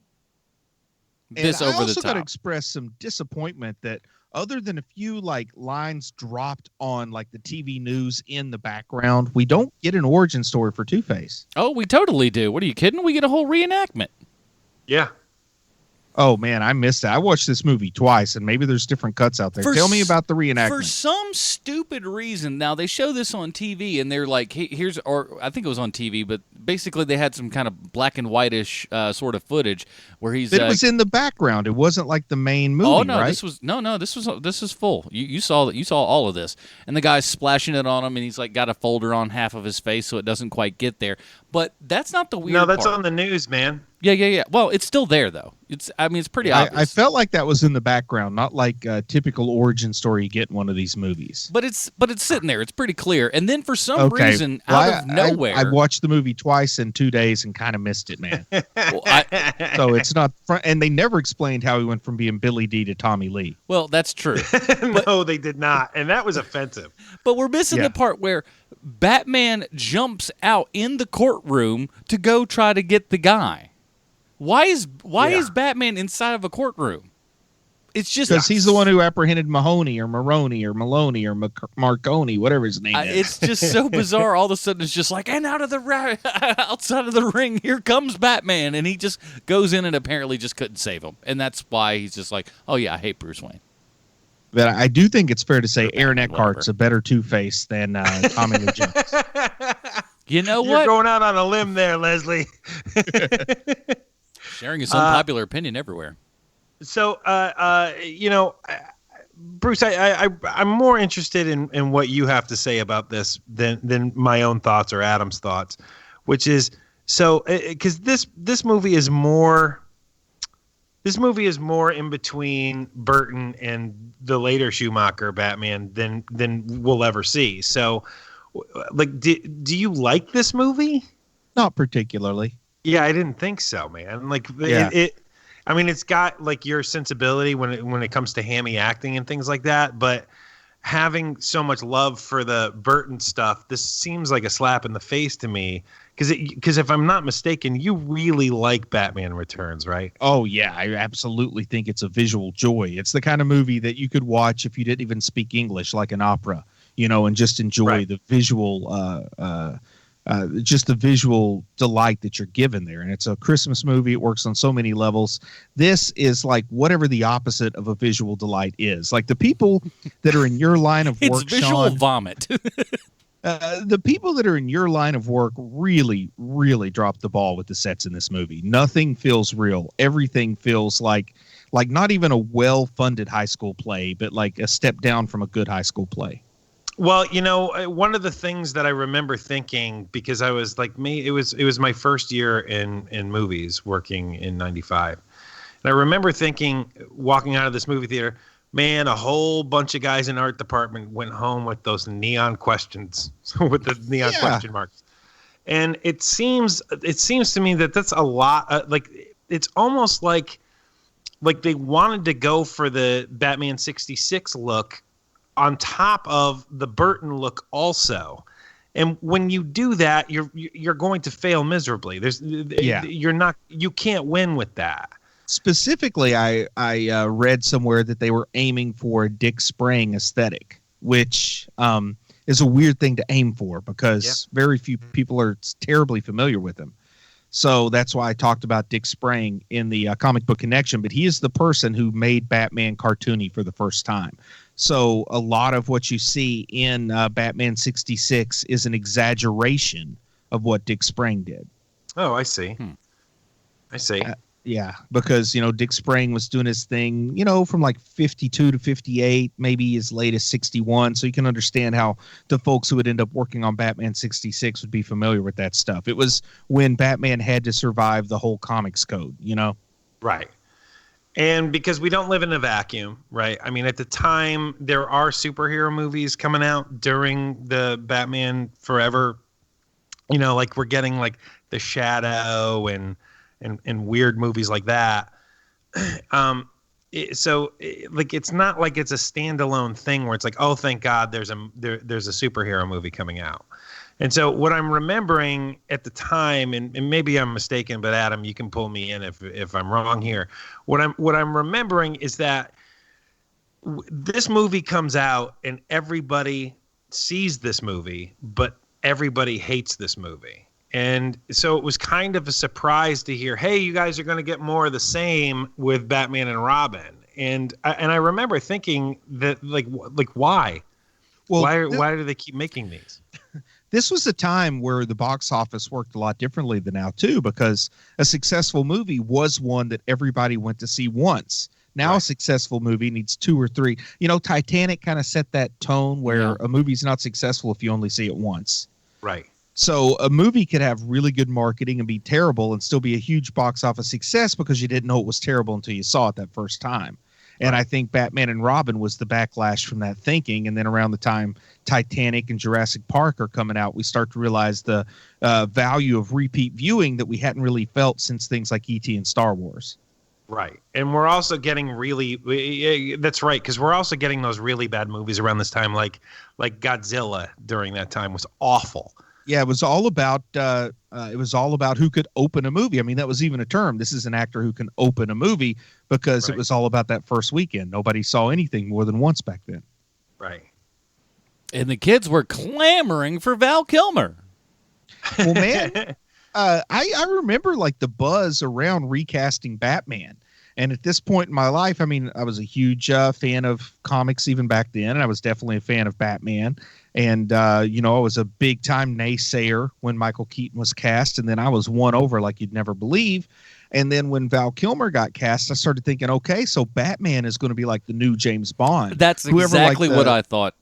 This and over I also the got to top. express some disappointment that other than a few like lines dropped on like the TV news in the background, we don't get an origin story for Two-Face. Oh, we totally do. What are you kidding? We get a whole reenactment. Yeah. Oh man, I missed it. I watched this movie twice, and maybe there's different cuts out there. Tell me about the reenactment. For some stupid reason, now they show this on TV, and they're like, "Here's," or I think it was on TV, but basically they had some kind of black and whitish sort of footage where he's. It was in the background. It wasn't like the main movie. Oh no, right? this is full. You saw all of this, and the guy's splashing it on him, and he's like got a folder on half of his face, so it doesn't quite get there. But that's not the weird. No, that's part. on the news, man. Yeah. Well, it's still there though. It's pretty obvious. I felt like that was in the background, not like a typical origin story you get in one of these movies. But it's sitting there. It's pretty clear. And then for some reason, out of nowhere, I watched the movie twice in 2 days and kind of missed it, man. So it's not, and they never explained how he went from being Billy D to Tommy Lee. Well, that's true. No, they did not, and that was offensive. But we're missing the part where Batman jumps out in the courtroom to go try to get the guy. Why is Batman inside of a courtroom? It's just because he's the one who apprehended Mahoney or Maroney or Maloney or Marconi, whatever his name is. It's just so bizarre. All of a sudden, it's just like, and outside of the ring, here comes Batman, and he just goes in and apparently just couldn't save him, and that's why he's just like, oh yeah, I hate Bruce Wayne. But I do think it's fair to say Aaron Eckhart's a better Two-Face than Tommy Lee Jones. You know what? You're going out on a limb there, Leslie. Sharing his unpopular opinion everywhere. So, Bruce, I'm more interested in what you have to say about this than my own thoughts or Adam's thoughts, which is because this movie is more. This movie is more in between Burton and the later Schumacher Batman than we'll ever see. So, like, do you like this movie? Not particularly. Yeah, I didn't think so, man. Like, it's got like your sensibility when it comes to hammy acting and things like that. But having so much love for the Burton stuff, this seems like a slap in the face to me. Because if I'm not mistaken, you really like Batman Returns, right? Oh, yeah. I absolutely think it's a visual joy. It's the kind of movie that you could watch if you didn't even speak English, like an opera, and just enjoy the visual just the visual delight that you're given there. And it's a Christmas movie. It works on so many levels. This is like whatever the opposite of a visual delight is. Like the people that are in your line of work, it's visual vomit. The people that are in your line of work really, really dropped the ball with the sets in this movie. Nothing feels real. Everything feels like not even a well-funded high school play, but like a step down from a good high school play. Well, one of the things that I remember thinking, because I was like it was my first year in movies working in 95. And I remember thinking, walking out of this movie theater, man, a whole bunch of guys in art department went home with those neon questions, with the neon question marks. And it seems to me that that's a lot. It's almost like they wanted to go for the Batman 66 look on top of the Burton look also. And when you do that, you're going to fail miserably. You can't win with that. Specifically, I read somewhere that they were aiming for a Dick Sprang aesthetic, which is a weird thing to aim for because very few people are terribly familiar with him. So that's why I talked about Dick Sprang in the comic book connection, but he is the person who made Batman cartoony for the first time. So a lot of what you see in Batman 66 is an exaggeration of what Dick Sprang did. Oh, I see. I see. Yeah, because, Dick Sprang was doing his thing, from like 52 to 58, maybe as late as 61. So you can understand how the folks who would end up working on Batman 66 would be familiar with that stuff. It was when Batman had to survive the whole comics code, Right. And because we don't live in a vacuum, right? I mean, at the time, there are superhero movies coming out during the Batman Forever. You know, like we're getting like The Shadow and weird movies like that. It's not like it's a standalone thing where it's like, oh, thank God there's a superhero movie coming out. And so what I'm remembering at the time, and maybe I'm mistaken, but Adam, you can pull me in if I'm wrong here. What I'm remembering is that this movie comes out and everybody sees this movie, but everybody hates this movie. And so it was kind of a surprise to hear, hey, you guys are going to get more of the same with Batman and Robin. And I remember thinking that like why? Well, why do they keep making these? This was a time where the box office worked a lot differently than now, too, because a successful movie was one that everybody went to see once. Now right. A successful movie needs 2 or 3. You know, Titanic kind of set that tone where a movie's not successful if you only see it once. Right. So a movie could have really good marketing and be terrible and still be a huge box office success because you didn't know it was terrible until you saw it that first time. And I think Batman and Robin was the backlash from that thinking. And then around the time Titanic and Jurassic Park are coming out, we start to realize the value of repeat viewing that we hadn't really felt since things like E.T. and Star Wars. Right. And we're also getting that's right, because we're also getting those really bad movies around this time, like Godzilla during that time was awful. Yeah, it was all about who could open a movie. I mean, that was even a term. This is an actor who can open a movie because It was all about that first weekend. Nobody saw anything more than once back then. Right. And the kids were clamoring for Val Kilmer. Well, man, I remember like the buzz around recasting Batman. And at this point in my life, I mean, I was a huge fan of comics even back then. And I was definitely a fan of Batman. And, I was a big time naysayer when Michael Keaton was cast. And then I was won over like you'd never believe. And then when Val Kilmer got cast, I started thinking, okay, so Batman is going to be like the new James Bond. That's exactly what I thought.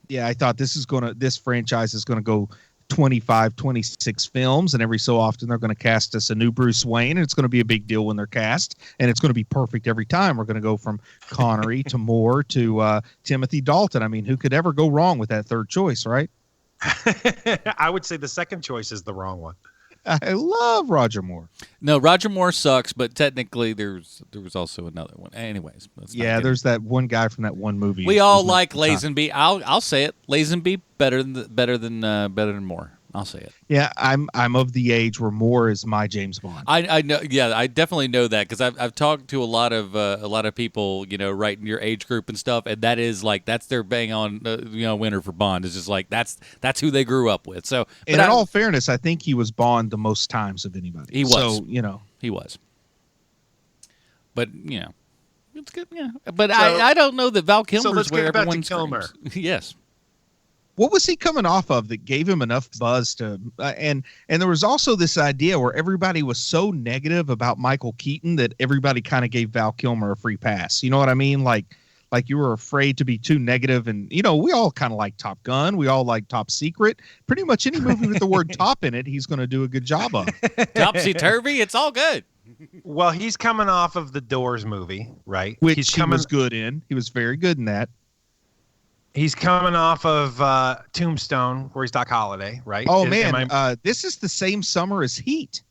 Yeah, I thought this franchise is going to go 25, 26 films, and every so often they're going to cast us a new Bruce Wayne, and it's going to be a big deal when they're cast, and it's going to be perfect every time. We're going to go from Connery to Moore to Timothy Dalton. I mean, who could ever go wrong with that third choice, right? I would say the second choice is the wrong one. I love Roger Moore. No, Roger Moore sucks, but technically there was also another one. Anyways, there's that one guy from that one movie. We all like Lazenby. I'll say it. Lazenby better than Moore. I'll say it. Yeah, I'm of the age where Moore is my James Bond. I know. Yeah, I definitely know that because I've talked to a lot of people, right in your age group and stuff, and that's their bang on winner for Bond. It's just like that's who they grew up with. So, and in all fairness, I think he was Bond the most times of anybody. He was. So he was. But it's good. Yeah, but I don't know that Val Kilmer's where everyone screams. Yes. What was he coming off of that gave him enough buzz to and there was also this idea where everybody was so negative about Michael Keaton that everybody kind of gave Val Kilmer a free pass. You know what I mean? Like you were afraid to be too negative. And, we all kind of like Top Gun. We all like Top Secret. Pretty much any movie with the word top in it, he's going to do a good job of. Topsy-turvy, it's all good. Well, he's coming off of the Doors movie, right? Which he was good in. He was very good in that. He's coming off of Tombstone, where he's Doc Holliday, right? Oh, this is the same summer as Heat.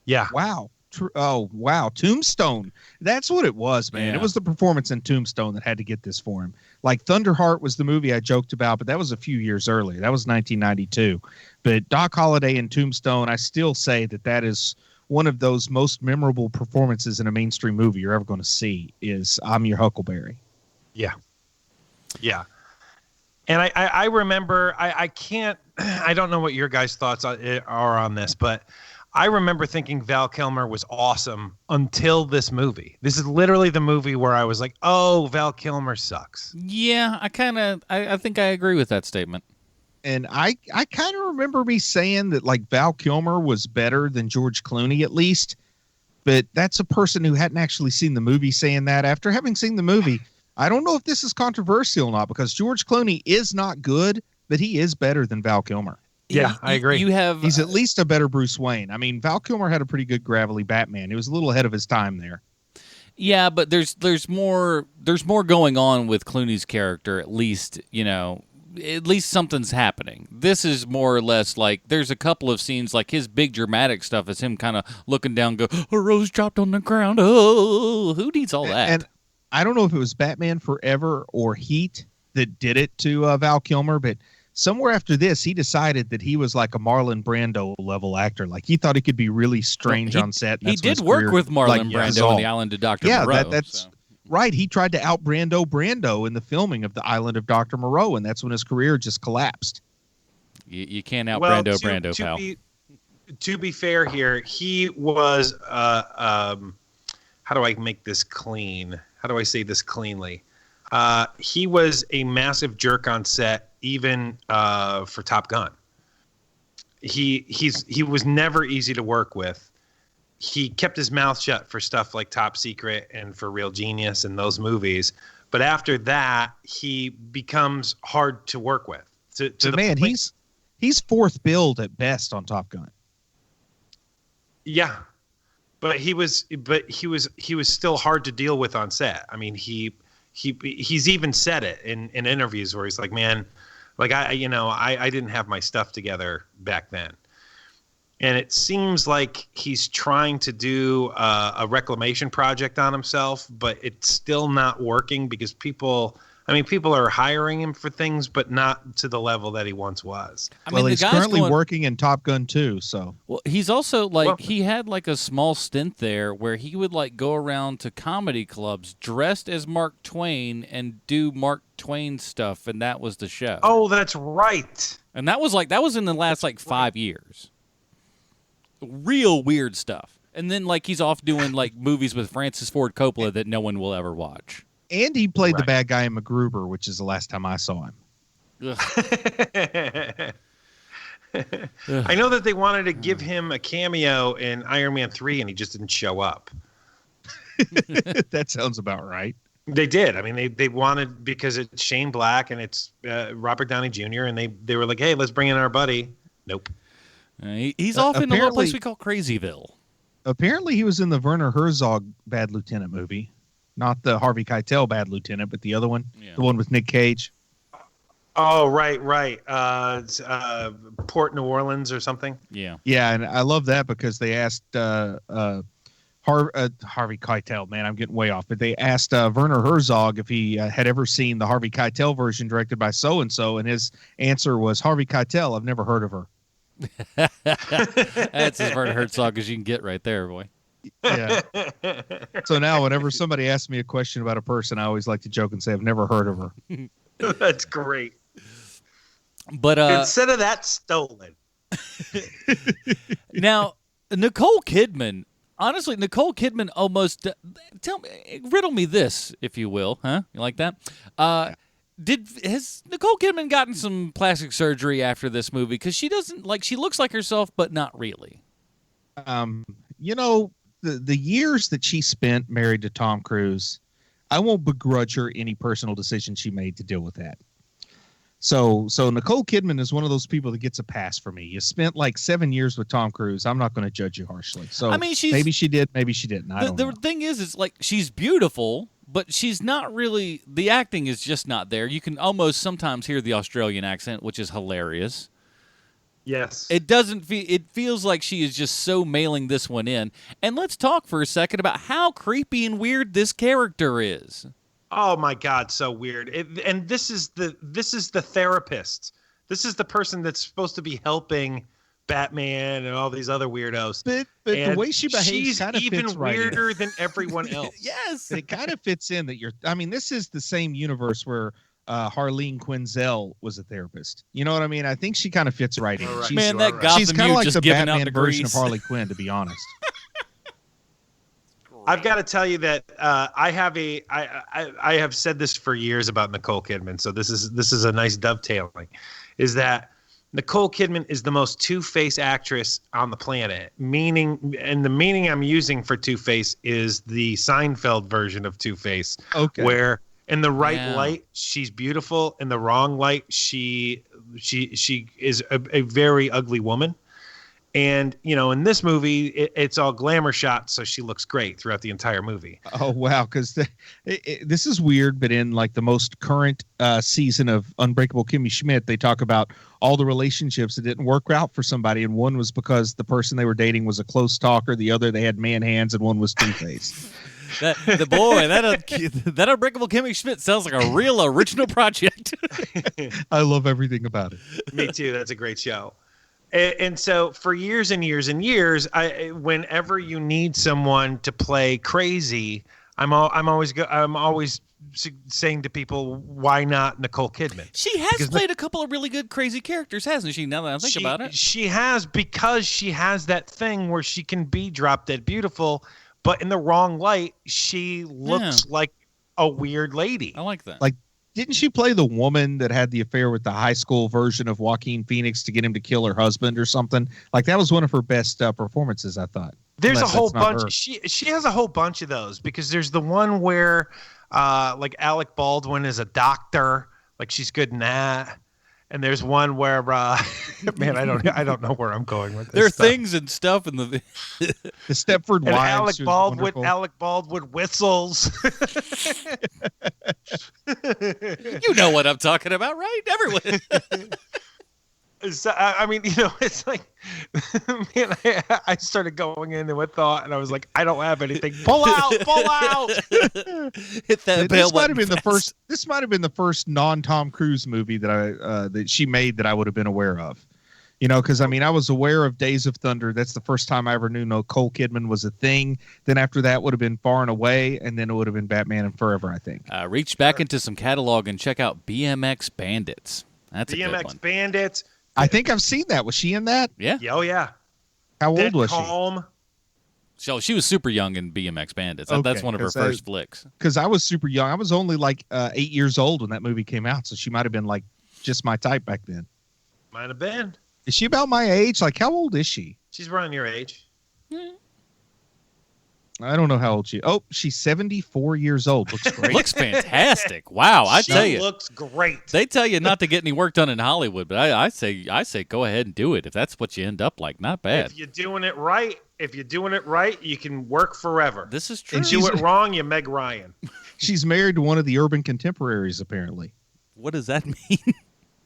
Yeah. Wow. Wow. Tombstone. That's what it was, man. Yeah. It was the performance in Tombstone that had to get this for him. Like Thunderheart was the movie I joked about, but that was a few years earlier. That was 1992. But Doc Holliday in Tombstone, I still say that is one of those most memorable performances in a mainstream movie you're ever going to see is I'm Your Huckleberry. Yeah. Yeah. And I remember, I don't know what your guys' thoughts are on this, but I remember thinking Val Kilmer was awesome until this movie. This is literally the movie where I was like, oh, Val Kilmer sucks. Yeah, I think I agree with that statement. And I kind of remember me saying that like Val Kilmer was better than George Clooney at least, but that's a person who hadn't actually seen the movie saying that. After having seen the movie, I don't know if this is controversial or not because George Clooney is not good, but he is better than Val Kilmer. Yeah, I agree. He's at least a better Bruce Wayne. I mean, Val Kilmer had a pretty good gravelly Batman. He was a little ahead of his time there. Yeah, but there's more going on with Clooney's character. At least something's happening. This is more or less like there's a couple of scenes like his big dramatic stuff is him kind of looking down, go, a rose dropped on the ground. Oh, who needs all that? And I don't know if it was Batman Forever or Heat that did it to Val Kilmer, but somewhere after this, he decided that he was like a Marlon Brando level actor. Like he thought he could be really strange on set. And he did work with Marlon Brando on The Island of Dr. Moreau. That's right. He tried to out Brando in the filming of The Island of Dr. Moreau, and that's when his career just collapsed. You can't out Brando, pal. To be fair here, he was how do I make this clean? How do I say this cleanly? He was a massive jerk on set, even for Top Gun. He was never easy to work with. He kept his mouth shut for stuff like Top Secret and for Real Genius and those movies. But after that, he becomes hard to work with. He's fourth billed at best on Top Gun. Yeah. But he was still hard to deal with on set. I mean, he's even said it in interviews where he's like, man, like I didn't have my stuff together back then. And it seems like he's trying to do a reclamation project on himself, but it's still not working because people are hiring him for things, but not to the level that he once was. He's currently working in Top Gun 2, so. Well, he's also he had like a small stint there where he would like go around to comedy clubs dressed as Mark Twain and do Mark Twain stuff, and that was the show. Oh, that's right. And that was in the last 5 years. Real weird stuff. And then he's off doing movies with Francis Ford Coppola that no one will ever watch. And he played the bad guy in MacGruber, which is the last time I saw him. I know that they wanted to give him a cameo in Iron Man 3, and he just didn't show up. That sounds about right. They did. I mean, they wanted, because it's Shane Black and it's Robert Downey Jr., and they were like, hey, let's bring in our buddy. Nope. He's off in a little place we call Crazyville. Apparently, he was in the Werner Herzog Bad Lieutenant movie. Not the Harvey Keitel Bad Lieutenant, but the other one, the one with Nick Cage. Oh, right. Port New Orleans or something. Yeah. Yeah, and I love that because they asked Harvey Keitel, man, I'm getting way off, but they asked Werner Herzog if he had ever seen the Harvey Keitel version directed by so-and-so, and his answer was, Harvey Keitel, I've never heard of her. That's as Werner Herzog as you can get right there, boy. Yeah. So now whenever somebody asks me a question about a person, I always like to joke and say, I've never heard of her. That's great. But instead of that, stolen. Now, Nicole Kidman, honestly, almost riddle me this, if you will, huh? You like that? Has Nicole Kidman gotten some plastic surgery after this movie? Because she doesn't she looks like herself, but not really. The years that she spent married to Tom Cruise, I won't begrudge her any personal decision she made to deal with that. So Nicole Kidman is one of those people that gets a pass for me. You spent 7 years with Tom Cruise. I'm not going to judge you harshly. So maybe she did, maybe she didn't. The thing is she's beautiful, but she's not really. The acting is just not there. You can almost sometimes hear the Australian accent, which is hilarious. Yes. It doesn't feel. It feels like she is just so mailing this one in. And let's talk for a second about how creepy and weird this character is. Oh my God, so weird. And this is the therapist. This is the person that's supposed to be helping Batman and all these other weirdos. But the way she behaves kind of fits even right weirder in. than everyone else. Yes. It kind of fits in that this is the same universe where Harleen Quinzel was a therapist. You know what I mean? I think she kind of fits right in. Right. Man, that Gotham she's kind of like just the giving out Batman the version of grease. Harley Quinn, to be honest. I've got to tell you that I have said this for years about Nicole Kidman. So this is a nice dovetailing, is that Nicole Kidman is the most two-face actress on the planet. And the meaning I'm using for two-face is the Seinfeld version of two-face. Okay. Where in the right light she's beautiful, in the wrong light she is a very ugly woman. And, in this movie, it's all glamour shots, so she looks great throughout the entire movie. Oh, wow. Because this is weird, but in like the most current season of Unbreakable Kimmy Schmidt, they talk about all the relationships that didn't work out for somebody. And one was because the person they were dating was a close talker. The other, they had man hands, and one was two-faced. that Unbreakable Kimmy Schmidt sounds like a real original project. I love everything about it. Me too. That's a great show. And so for years and years and years, whenever you need someone to play crazy, I'm always saying to people, why not Nicole Kidman? She has played a couple of really good crazy characters, hasn't she? Now that I think about it, she has, because she has that thing where she can be drop dead beautiful, but in the wrong light, she looks like a weird lady. I like that. Like, didn't she play the woman that had the affair with the high school version of Joaquin Phoenix to get him to kill her husband or something? Like, that was one of her best performances, I thought. There's a whole bunch. She has a whole bunch of those, because there's the one where like Alec Baldwin is a doctor, like she's good in that. And there's one where man, I don't know where I'm going with this. There are things and stuff in the Stepford Wives. Alec Baldwin whistles. You know what I'm talking about, right? Everyone. So, I mean, it's like, man, I started going into a thought, and I was like, I don't have anything. Pull out. Hit that bell. This might have been the first non-Tom Cruise movie that she made that I would have been aware of. Because I was aware of Days of Thunder. That's the first time I ever knew Nicole Kidman was a thing. Then after that would have been Far and Away, and then it would have been Batman and Forever, I think. Reach back into some catalog and check out BMX Bandits. That's a good one. BMX Bandits. I think I've seen that. Was she in that? Yeah. Oh, yeah. How old was she? So she was super young in BMX Bandits. Okay, that's one of her first flicks. Because I was super young. I was only like 8 years old when that movie came out, so she might have been like just my type back then. Might have been. Is she about my age? Like, how old is she? She's around your age. I don't know how old she is. Oh, she's 74 years old. Looks great. Looks fantastic. Wow, I tell you. She looks great. They tell you not to get any work done in Hollywood, but I say go ahead and do it if that's what you end up like. Not bad. If you're doing it right, you can work forever. This is true. And do it wrong, you Meg Ryan. She's married to one of the Urban Contemporaries, apparently. What does that mean?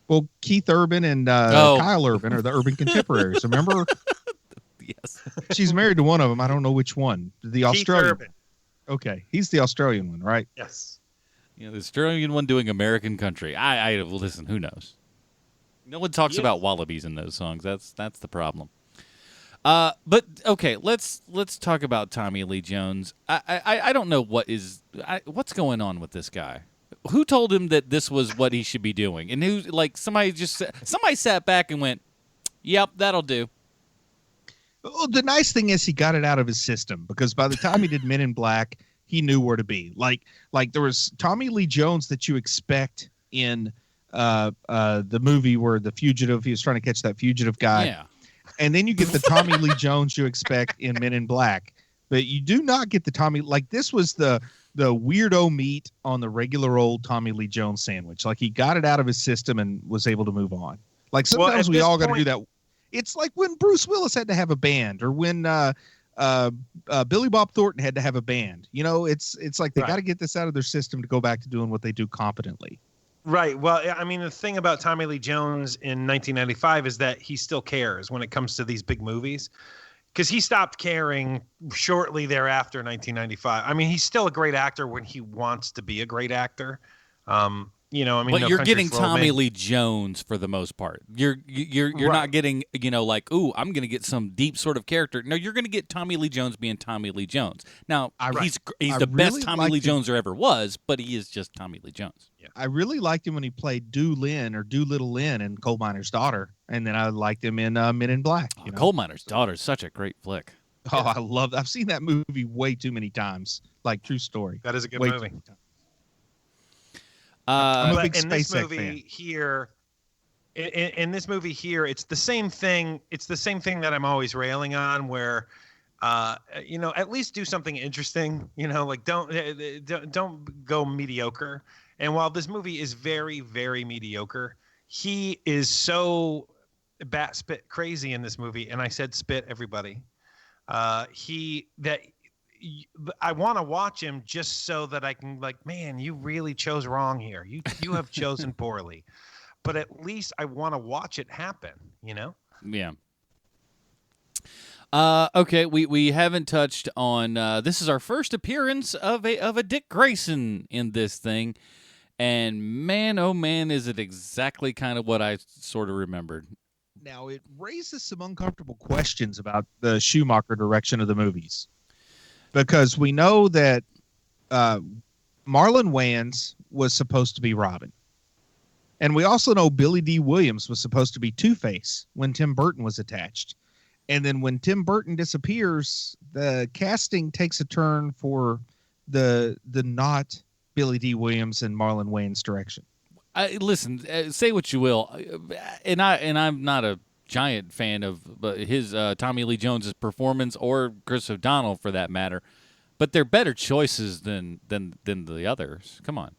Well, Keith Urban and Kyle Urban are the Urban Contemporaries. Remember? Yes. She's married to one of them. I don't know which one. The Australian. Keith Urban. Okay. He's the Australian one, right? Yes. The Australian one doing American country. I listen, who knows? No one talks about wallabies in those songs. That's the problem. But okay, let's talk about Tommy Lee Jones. I don't know what's going on with this guy. Who told him that this was what he should be doing? And somebody sat back and went, "Yep, that'll do." Well, the nice thing is he got it out of his system, because by the time he did Men in Black, he knew where to be. Like there was Tommy Lee Jones that you expect in the movie where the fugitive, he was trying to catch that fugitive guy. Yeah. And then you get the Tommy Lee Jones you expect in Men in Black. But you do not get the Tommy, like this was the weirdo meat on the regular old Tommy Lee Jones sandwich. Like he got it out of his system and was able to move on. Like sometimes we all got to do that. It's like when Bruce Willis had to have a band, or when Billy Bob Thornton had to have a band. It's like they got to get this out of their system to go back to doing what they do competently. Right. Well, I mean, the thing about Tommy Lee Jones in 1995 is that he still cares when it comes to these big movies, because he stopped caring shortly thereafter, 1995. I mean, he's still a great actor when he wants to be a great actor. But you're getting Tommy Lee Jones for the most part. You're not getting, like, ooh, I'm going to get some deep sort of character. No, you're going to get Tommy Lee Jones being Tommy Lee Jones. Now, he's the best Tommy Lee Jones there ever was, but he is just Tommy Lee Jones. Yeah. I really liked him when he played Doolittle Lynn in Coal Miner's Daughter, and then I liked him in Men in Black. Coal Miner's Daughter is such a great flick. Oh, yeah. I've seen that movie way too many times. Like, true story. That is a good movie. I'm a big in this SpaceX movie fan. here, in this movie here, it's the same thing. It's the same thing that I'm always railing on, where, at least do something interesting. Like don't go mediocre. And while this movie is very, very mediocre, he is so bat spit crazy in this movie, and I said spit everybody. I want to watch him just so that I can man, you really chose wrong here. You have chosen poorly, but at least I want to watch it happen. Yeah. Okay, we haven't touched on. This is our first appearance of a Dick Grayson in this thing, and man, oh man, is it exactly kind of what I sort of remembered. Now it raises some uncomfortable questions about the Schumacher direction of the movies, because we know that Marlon Wayans was supposed to be Robin, and we also know Billy D. Williams was supposed to be Two-Face when Tim Burton was attached. And then when Tim Burton disappears, the casting takes a turn for the not Billy D. Williams and Marlon Wayans direction. Listen, say what you will, and I'm not a giant fan of his Tommy Lee Jones's performance or Chris O'Donnell for that matter, but they're better choices than the others. Come on.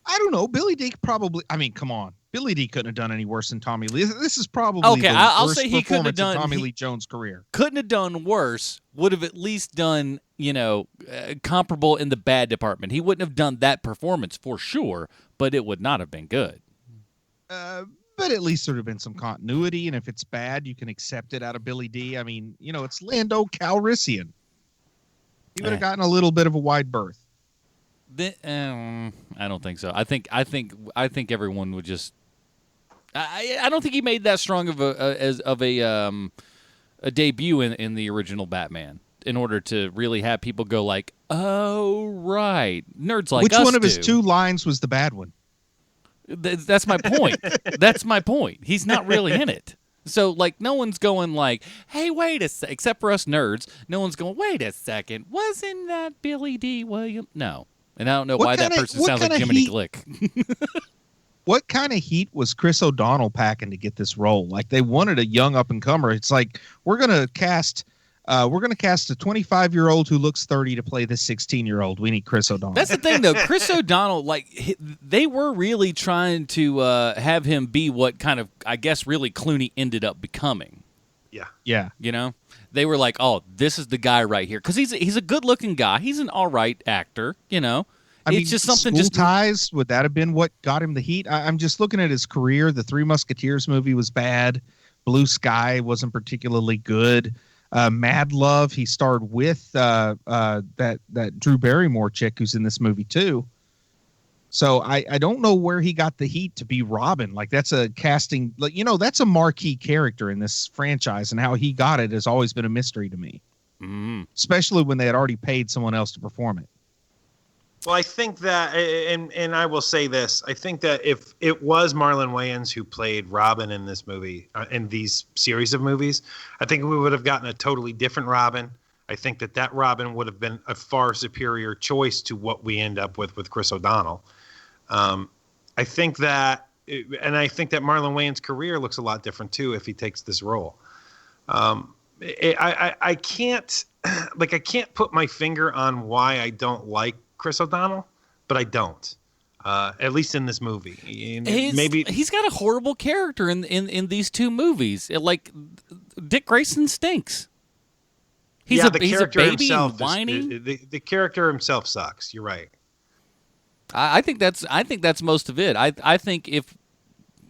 I don't know. Billy D. probably. I mean, come on. Billy D. couldn't have done any worse than Tommy Lee. This is probably okay. I'll worst say he couldn't have performance done in Tommy Lee Jones' career. Couldn't have done worse. Would have at least done comparable in the bad department. He wouldn't have done that performance for sure, but it would not have been good. But at least there would have been some continuity, and if it's bad, you can accept it out of Billy D. I mean, it's Lando Calrissian. He would have gotten a little bit of a wide berth. I don't think so. I think everyone would just. I don't think he made that strong of a debut in the original Batman in order to really have people go like, oh right, nerds like us. Which one of his two lines was the bad one? That's my point. That's my point. He's not really in it. So, no one's going like, hey, wait a second, except for us nerds, no one's going, wait a second, wasn't that Billy D. Williams? No. And I don't know why that person sounds like Jiminy Glick. What kind of heat was Chris O'Donnell packing to get this role? Like, they wanted a young up-and-comer. It's like, we're going to cast a 25-year-old who looks 30 to play this 16-year-old. We need Chris O'Donnell. That's the thing, though. Chris O'Donnell, they were really trying to have him be what kind of, I guess, really Clooney ended up becoming. Yeah. They were like, oh, this is the guy right here. Because he's a good-looking guy. He's an all right actor, I mean, just something. School Ties, would that have been what got him the heat? I'm just looking at his career. The Three Musketeers movie was bad. Blue Sky wasn't particularly good. Mad Love, he starred with that Drew Barrymore chick who's in this movie too. So I don't know where he got the heat to be Robin. Like, that's a casting, that's a marquee character in this franchise, and how he got it has always been a mystery to me. Especially when they had already paid someone else to perform it. Well, I think that, and I will say this, I think that if it was Marlon Wayans who played Robin in this movie, in these series of movies, I think we would have gotten a totally different Robin. I think that Robin would have been a far superior choice to what we end up with Chris O'Donnell. I think that Marlon Wayans' career looks a lot different too if he takes this role. I can't put my finger on why I don't like Chris O'Donnell, but I don't. At least in this movie. Maybe he's got a horrible character in these two movies. Dick Grayson stinks. He's a baby and whiny. The character himself sucks. You're right. I think that's most of it. I think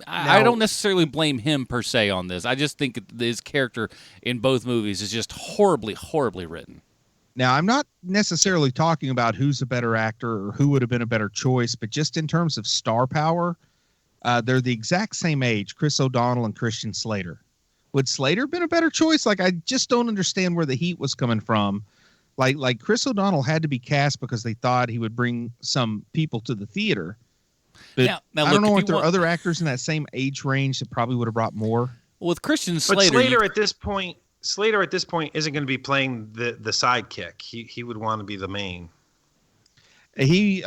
I don't necessarily blame him per se on this. I just think his character in both movies is just horribly, horribly written. Now, I'm not necessarily talking about who's a better actor or who would have been a better choice, but just in terms of star power, they're the exact same age, Chris O'Donnell and Christian Slater. Would Slater have been a better choice? I just don't understand where the heat was coming from. Like Chris O'Donnell had to be cast because they thought he would bring some people to the theater. But now I don't know if there are other actors in that same age range that probably would have brought more. Well, with Christian Slater, but Slater at this point isn't going to be playing the sidekick. He would want to be the main. He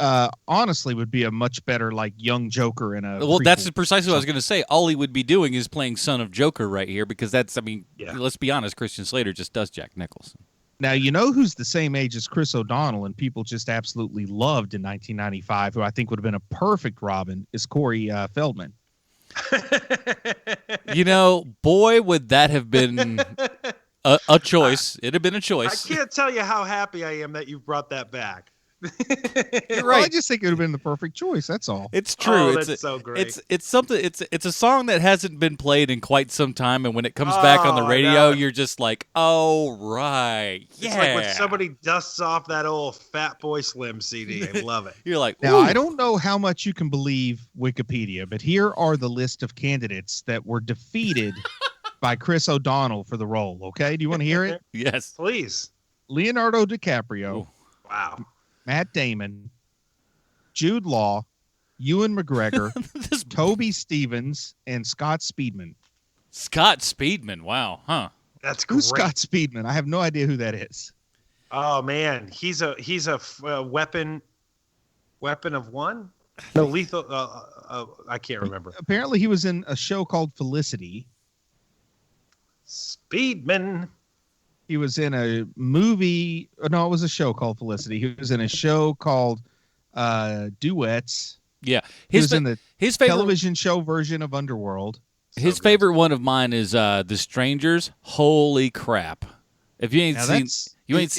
honestly would be a much better young Joker in a. Well, that's precisely what I was going to say. All he would be doing is playing son of Joker right here because let's be honest, Christian Slater just does Jack Nicholson. Now, who's the same age as Chris O'Donnell and people just absolutely loved in 1995, who I think would have been a perfect Robin, is Corey Feldman. You know, boy, would that have been a choice. It'd have been a choice. I can't tell you how happy I am that you brought that back. You're right. Well, I just think it would have been the perfect choice. That's all. It's true. That's so great. It's something. It's a song that hasn't been played in quite some time, and when it comes back on the radio, you're just like, oh right, yeah. It's like when somebody dusts off that old Fat Boy Slim CD. I love it. You're like, now ooh. I don't know how much you can believe Wikipedia, but here are the list of candidates that were defeated by Chris O'Donnell for the role. Okay, do you want to hear it? Yes, please. Leonardo DiCaprio. Ooh. Wow. Matt Damon, Jude Law, Ewan McGregor, Toby Stevens, and Scott Speedman. Scott Speedman. Wow. Huh. That's great. Who's Scott Speedman? I have no idea who that is. Oh man, he's a weapon of one. No, lethal. I can't remember. Apparently, he was in a show called Felicity. Speedman. He was in a movie. No, it was a show called Felicity. He was in a show called Duets. Yeah, He was in his favorite television show version of Underworld. His favorite one of mine is The Strangers. Holy crap! If you ain't seen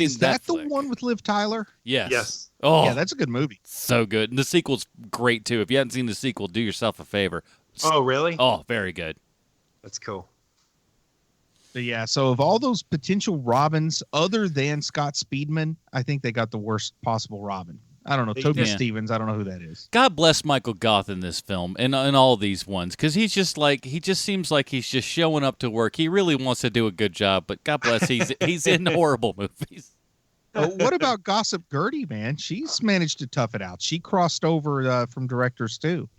Is that the one with Liv Tyler? Yes. Yes. Oh, yeah, that's a good movie. So good, and the sequel's great too. If you haven't seen the sequel, do yourself a favor. Oh, really? Oh, very good. That's cool. But yeah, so of all those potential Robins, other than Scott Speedman, I think they got the worst possible Robin. I don't know. Toby Stevens, I don't know who that is. God bless Michael Goth in this film and in all these ones, because he just seems like he's just showing up to work. He really wants to do a good job, but God bless, he's in horrible movies. What about Gossip Gertie, man? She's managed to tough it out. She crossed over from directors too.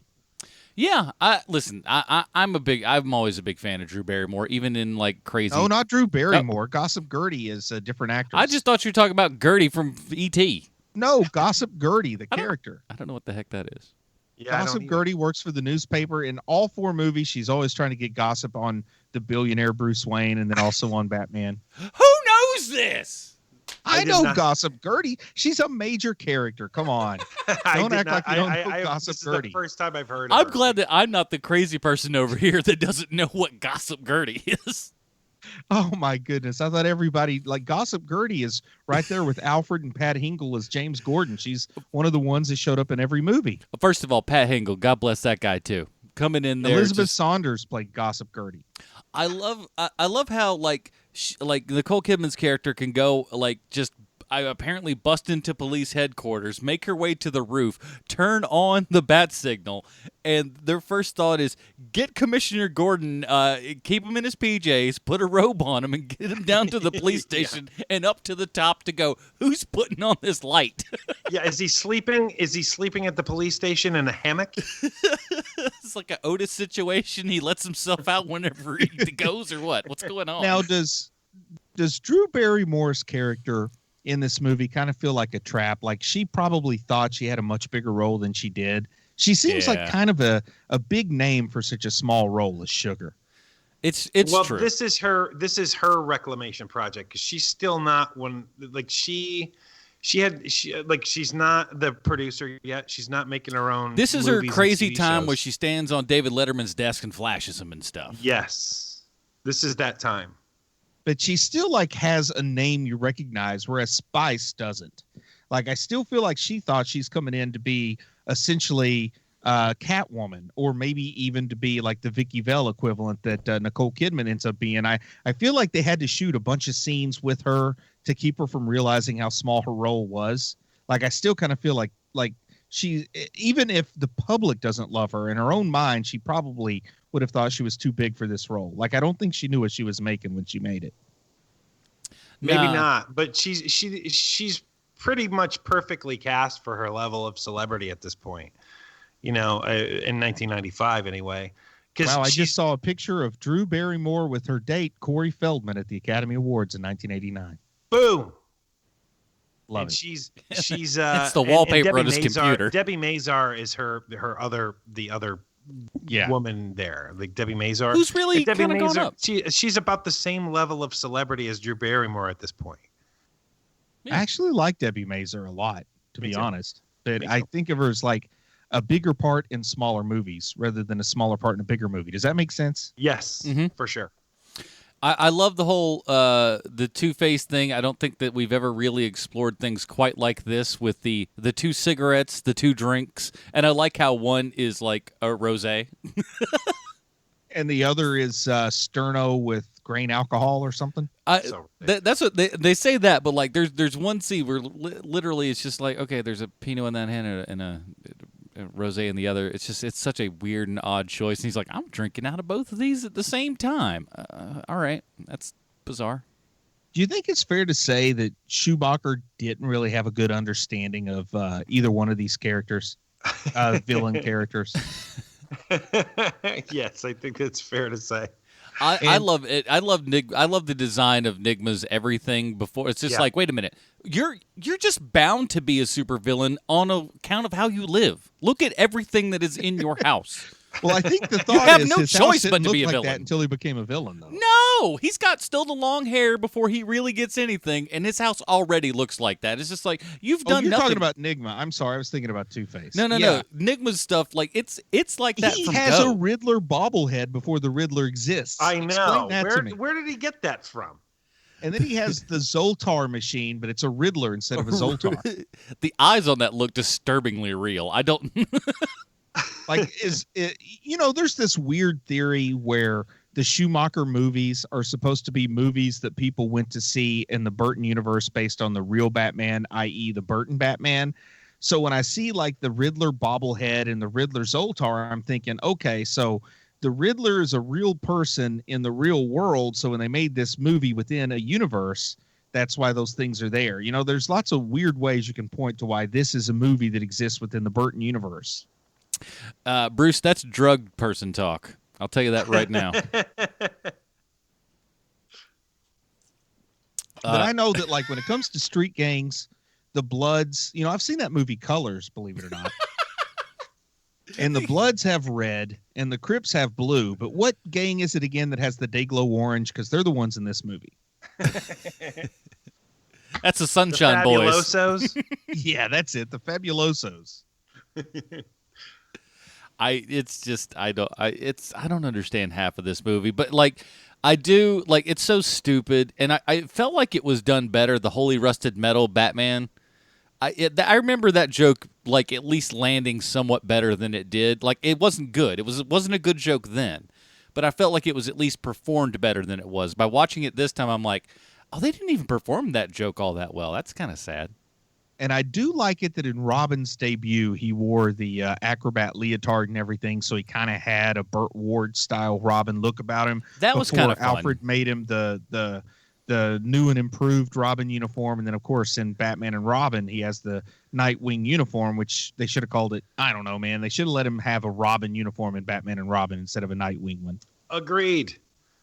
Yeah, I'm always a big fan of Drew Barrymore, even in like crazy. Oh, not Drew Barrymore. Gossip Gertie is a different actress. I just thought you were talking about Gertie from E.T. No, Gossip Gertie, the character. I don't know what the heck that is. Yeah, Gossip Gertie works for the newspaper. In all 4 movies, she's always trying to get gossip on the billionaire Bruce Wayne and then also on Batman. Who knows this? I know Gossip Gertie. She's a major character. Come on. Don't act like you don't know Gossip Gertie. This is the first time I've heard of I'm her. glad that I'm not the crazy person over here that doesn't know what Gossip Gertie is. Oh, my goodness. I thought everybody, like Gossip Gertie is right there with Alfred and Pat Hingle as James Gordon. She's one of the ones that showed up in every movie. First of all, Pat Hingle, God bless that guy, too. Coming in there. Elizabeth Saunders played Gossip Gertie. I love how, like Nicole Kidman's character can go, like, just apparently bust into police headquarters, make her way to the roof, turn on the bat signal, and their first thought is get Commissioner Gordon, keep him in his PJs, put a robe on him, and get him down to the police station and up to the top to go, who's putting on this light? Yeah, is he sleeping? Is he sleeping at the police station in a hammock? It's like an Otis situation. He lets himself out whenever he goes, or what? What's going on? Now, does Drew Barrymore's character in this movie kind of feel like a trap? Like she probably thought she had a much bigger role than she did. She seems like kind of a big name for such a small role as Sugar. It's well, true. This is her reclamation project, because she's still not one. Like she's not the producer yet. She's not making her own. This is her crazy time shows. where she stands on David Letterman's desk and flashes him and stuff. Yes, this is that time. But she still like has a name you recognize, whereas Spice doesn't. Like I still feel like she thought she's coming in to be essentially Catwoman, or maybe even to be like the Vicky Vale equivalent that Nicole Kidman ends up being. I feel like they had to shoot a bunch of scenes with her to keep her from realizing how small her role was. Like I still kind of feel like she, even if the public doesn't love her, in her own mind, she probably would have thought she was too big for this role. Like I don't think she knew what she was making when she made it. Maybe not, but she's pretty much perfectly cast for her level of celebrity at this point. You know, in 1995 anyway. Wow, I just saw a picture of Drew Barrymore with her date Corey Feldman at the Academy Awards in 1989. Boom. Love and it. She's it's the wallpaper on his computer. Debbie Mazar is the other woman there, like Debbie Mazar, who's really kind of gone up. She's about the same level of celebrity as Drew Barrymore at this point. I actually like Debbie Mazar a lot, to be honest. But I think of her as like a bigger part in smaller movies rather than a smaller part in a bigger movie. Does that make sense? Yes, for sure. I love the whole the Two-Face thing. I don't think that we've ever really explored things quite like this with the 2 cigarettes, the 2 drinks, and I like how one is like a rosé. And the other is Sterno with grain alcohol or something. That's what they say that, but like there's one scene where literally it's just like, okay, there's a Pinot in that hand and a rosé in the other. It's such a weird and odd choice. And he's like, I'm drinking out of both of these at the same time. All right, that's bizarre. Do you think it's fair to say that Schumacher didn't really have a good understanding of either one of these characters, villain characters? Yes, I think that's fair to say. I love it. I love the design of Nigma's everything before. It's just like, wait a minute. You're just bound to be a supervillain on account of how you live. Look at everything that is in your house. Well, I think the thought you have is no his choice house but to didn't be a look like villain that until he became a villain, though. No, he's got still the long hair before he really gets anything, and his house already looks like that. It's just like you've done you're nothing. talking about Nigma. I'm sorry, I was thinking about Two-Face. No. Nigma's stuff, like it's like that. He from has Go. a Riddler bobblehead before the Riddler exists. I know. Explain that to me. Where did he get that from? And then he has the Zoltar machine, but it's a Riddler instead of a Zoltar. The eyes on that look disturbingly real. I don't. There's this weird theory where the Schumacher movies are supposed to be movies that people went to see in the Burton universe based on the real Batman, i.e. the Burton Batman. So when I see like the Riddler bobblehead and the Riddler Zoltar, I'm thinking, okay, so the Riddler is a real person in the real world. So when they made this movie within a universe, that's why those things are there. There's lots of weird ways you can point to why this is a movie that exists within the Burton universe. Bruce, that's drug person talk. I'll tell you that right now. But I know that, like, when it comes to street gangs, the Bloods, I've seen that movie Colors, believe it or not. And the Bloods have red and the Crips have blue. But what gang is it again that has the Dayglow orange? Because they're the ones in this movie. That's the Sunshine Boys. Fabulosos? Yeah, that's it. The Fabulosos. I don't understand half of this movie, but like I do, like it's so stupid, and I felt like it was done better. The Holy Rusted Metal Batman, I remember that joke like at least landing somewhat better than it did. Like it wasn't good. It wasn't a good joke then, but I felt like it was at least performed better than it was. By watching it this time, I'm like, oh, they didn't even perform that joke all that well. That's kind of sad. And I do like it that in Robin's debut, he wore the acrobat leotard and everything, so he kind of had a Burt Ward style Robin look about him. That was kind of fun. Alfred made him the new and improved Robin uniform, and then of course in Batman and Robin, he has the Nightwing uniform, which they should have called it. I don't know, man. They should have let him have a Robin uniform in Batman and Robin instead of a Nightwing one. Agreed.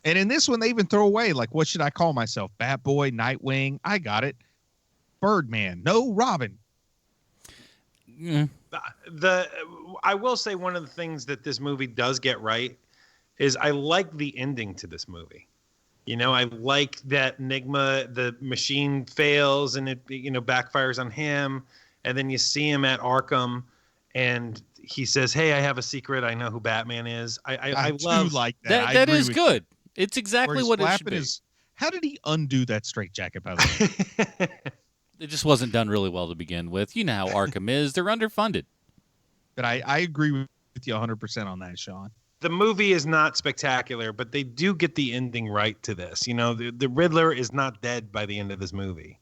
And in this one, they even throw away like, what should I call myself? Batboy, Nightwing. I got it. Birdman, no Robin. I will say one of the things that this movie does get right is I like the ending to this movie. I like that Nigma, the machine fails and it backfires on him, and then you see him at Arkham and he says, "Hey, I have a secret. I know who Batman is." I love like that. That is good. It's exactly what it should be. How did he undo that straitjacket, by the way? It just wasn't done really well to begin with. You know how Arkham is. They're underfunded. But I agree with you 100% on that, Sean. The movie is not spectacular, but they do get the ending right to this. The Riddler is not dead by the end of this movie.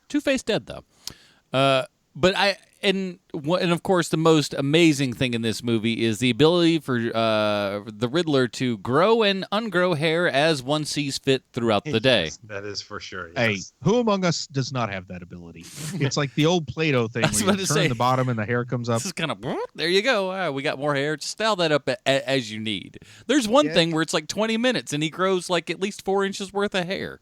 Two-Face dead, though. And of course, the most amazing thing in this movie is the ability for the Riddler to grow and ungrow hair as one sees fit throughout the day. Yes, that is for sure. Yes. Hey, who among us does not have that ability? It's like the old Play-Doh thing where you turn the bottom and the hair comes up. This is kind of, there you go. We got more hair. Just style that up as you need. There's one thing where it's like 20 minutes and he grows like at least 4 inches worth of hair.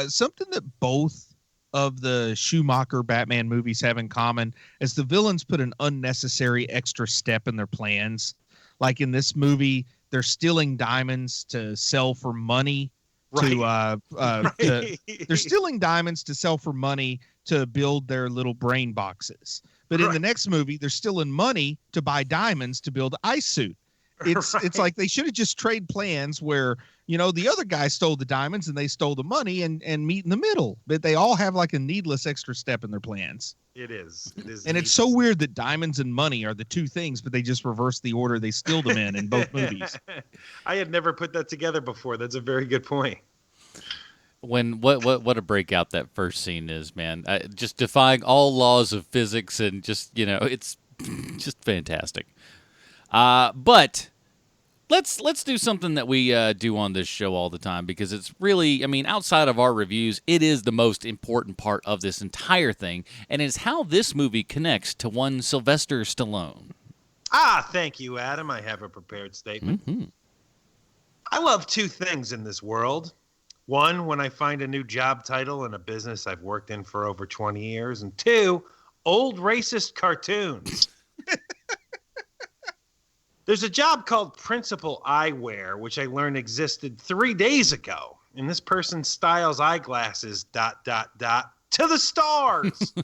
Something that both of the Schumacher Batman movies have in common is the villains put an unnecessary extra step in their plans. Like in this movie, they're stealing diamonds to sell for money. Right. They're stealing diamonds to sell for money to build their little brain boxes. But in the next movie, they're stealing money to buy diamonds to build an ice suit. It's like they should have just traded plans where, the other guy stole the diamonds and they stole the money and meet in the middle. But they all have like a needless extra step in their plans. It is. And it's so weird that diamonds and money are the two things, but they just reverse the order they steal them in both movies. I had never put that together before. That's a very good point. What a breakout that first scene is, man. Just defying all laws of physics and just, it's just fantastic. But let's do something that we do on this show all the time, because it's really, outside of our reviews, it is the most important part of this entire thing, and it's how this movie connects to one Sylvester Stallone. Thank you, Adam. I have a prepared statement. Mm-hmm. I love two things in this world. One, when I find a new job title in a business I've worked in for over 20 years, and two, old racist cartoons. There's a job called Principal Eyewear, which I learned existed 3 days ago. And this person styles eyeglasses, ... to the stars.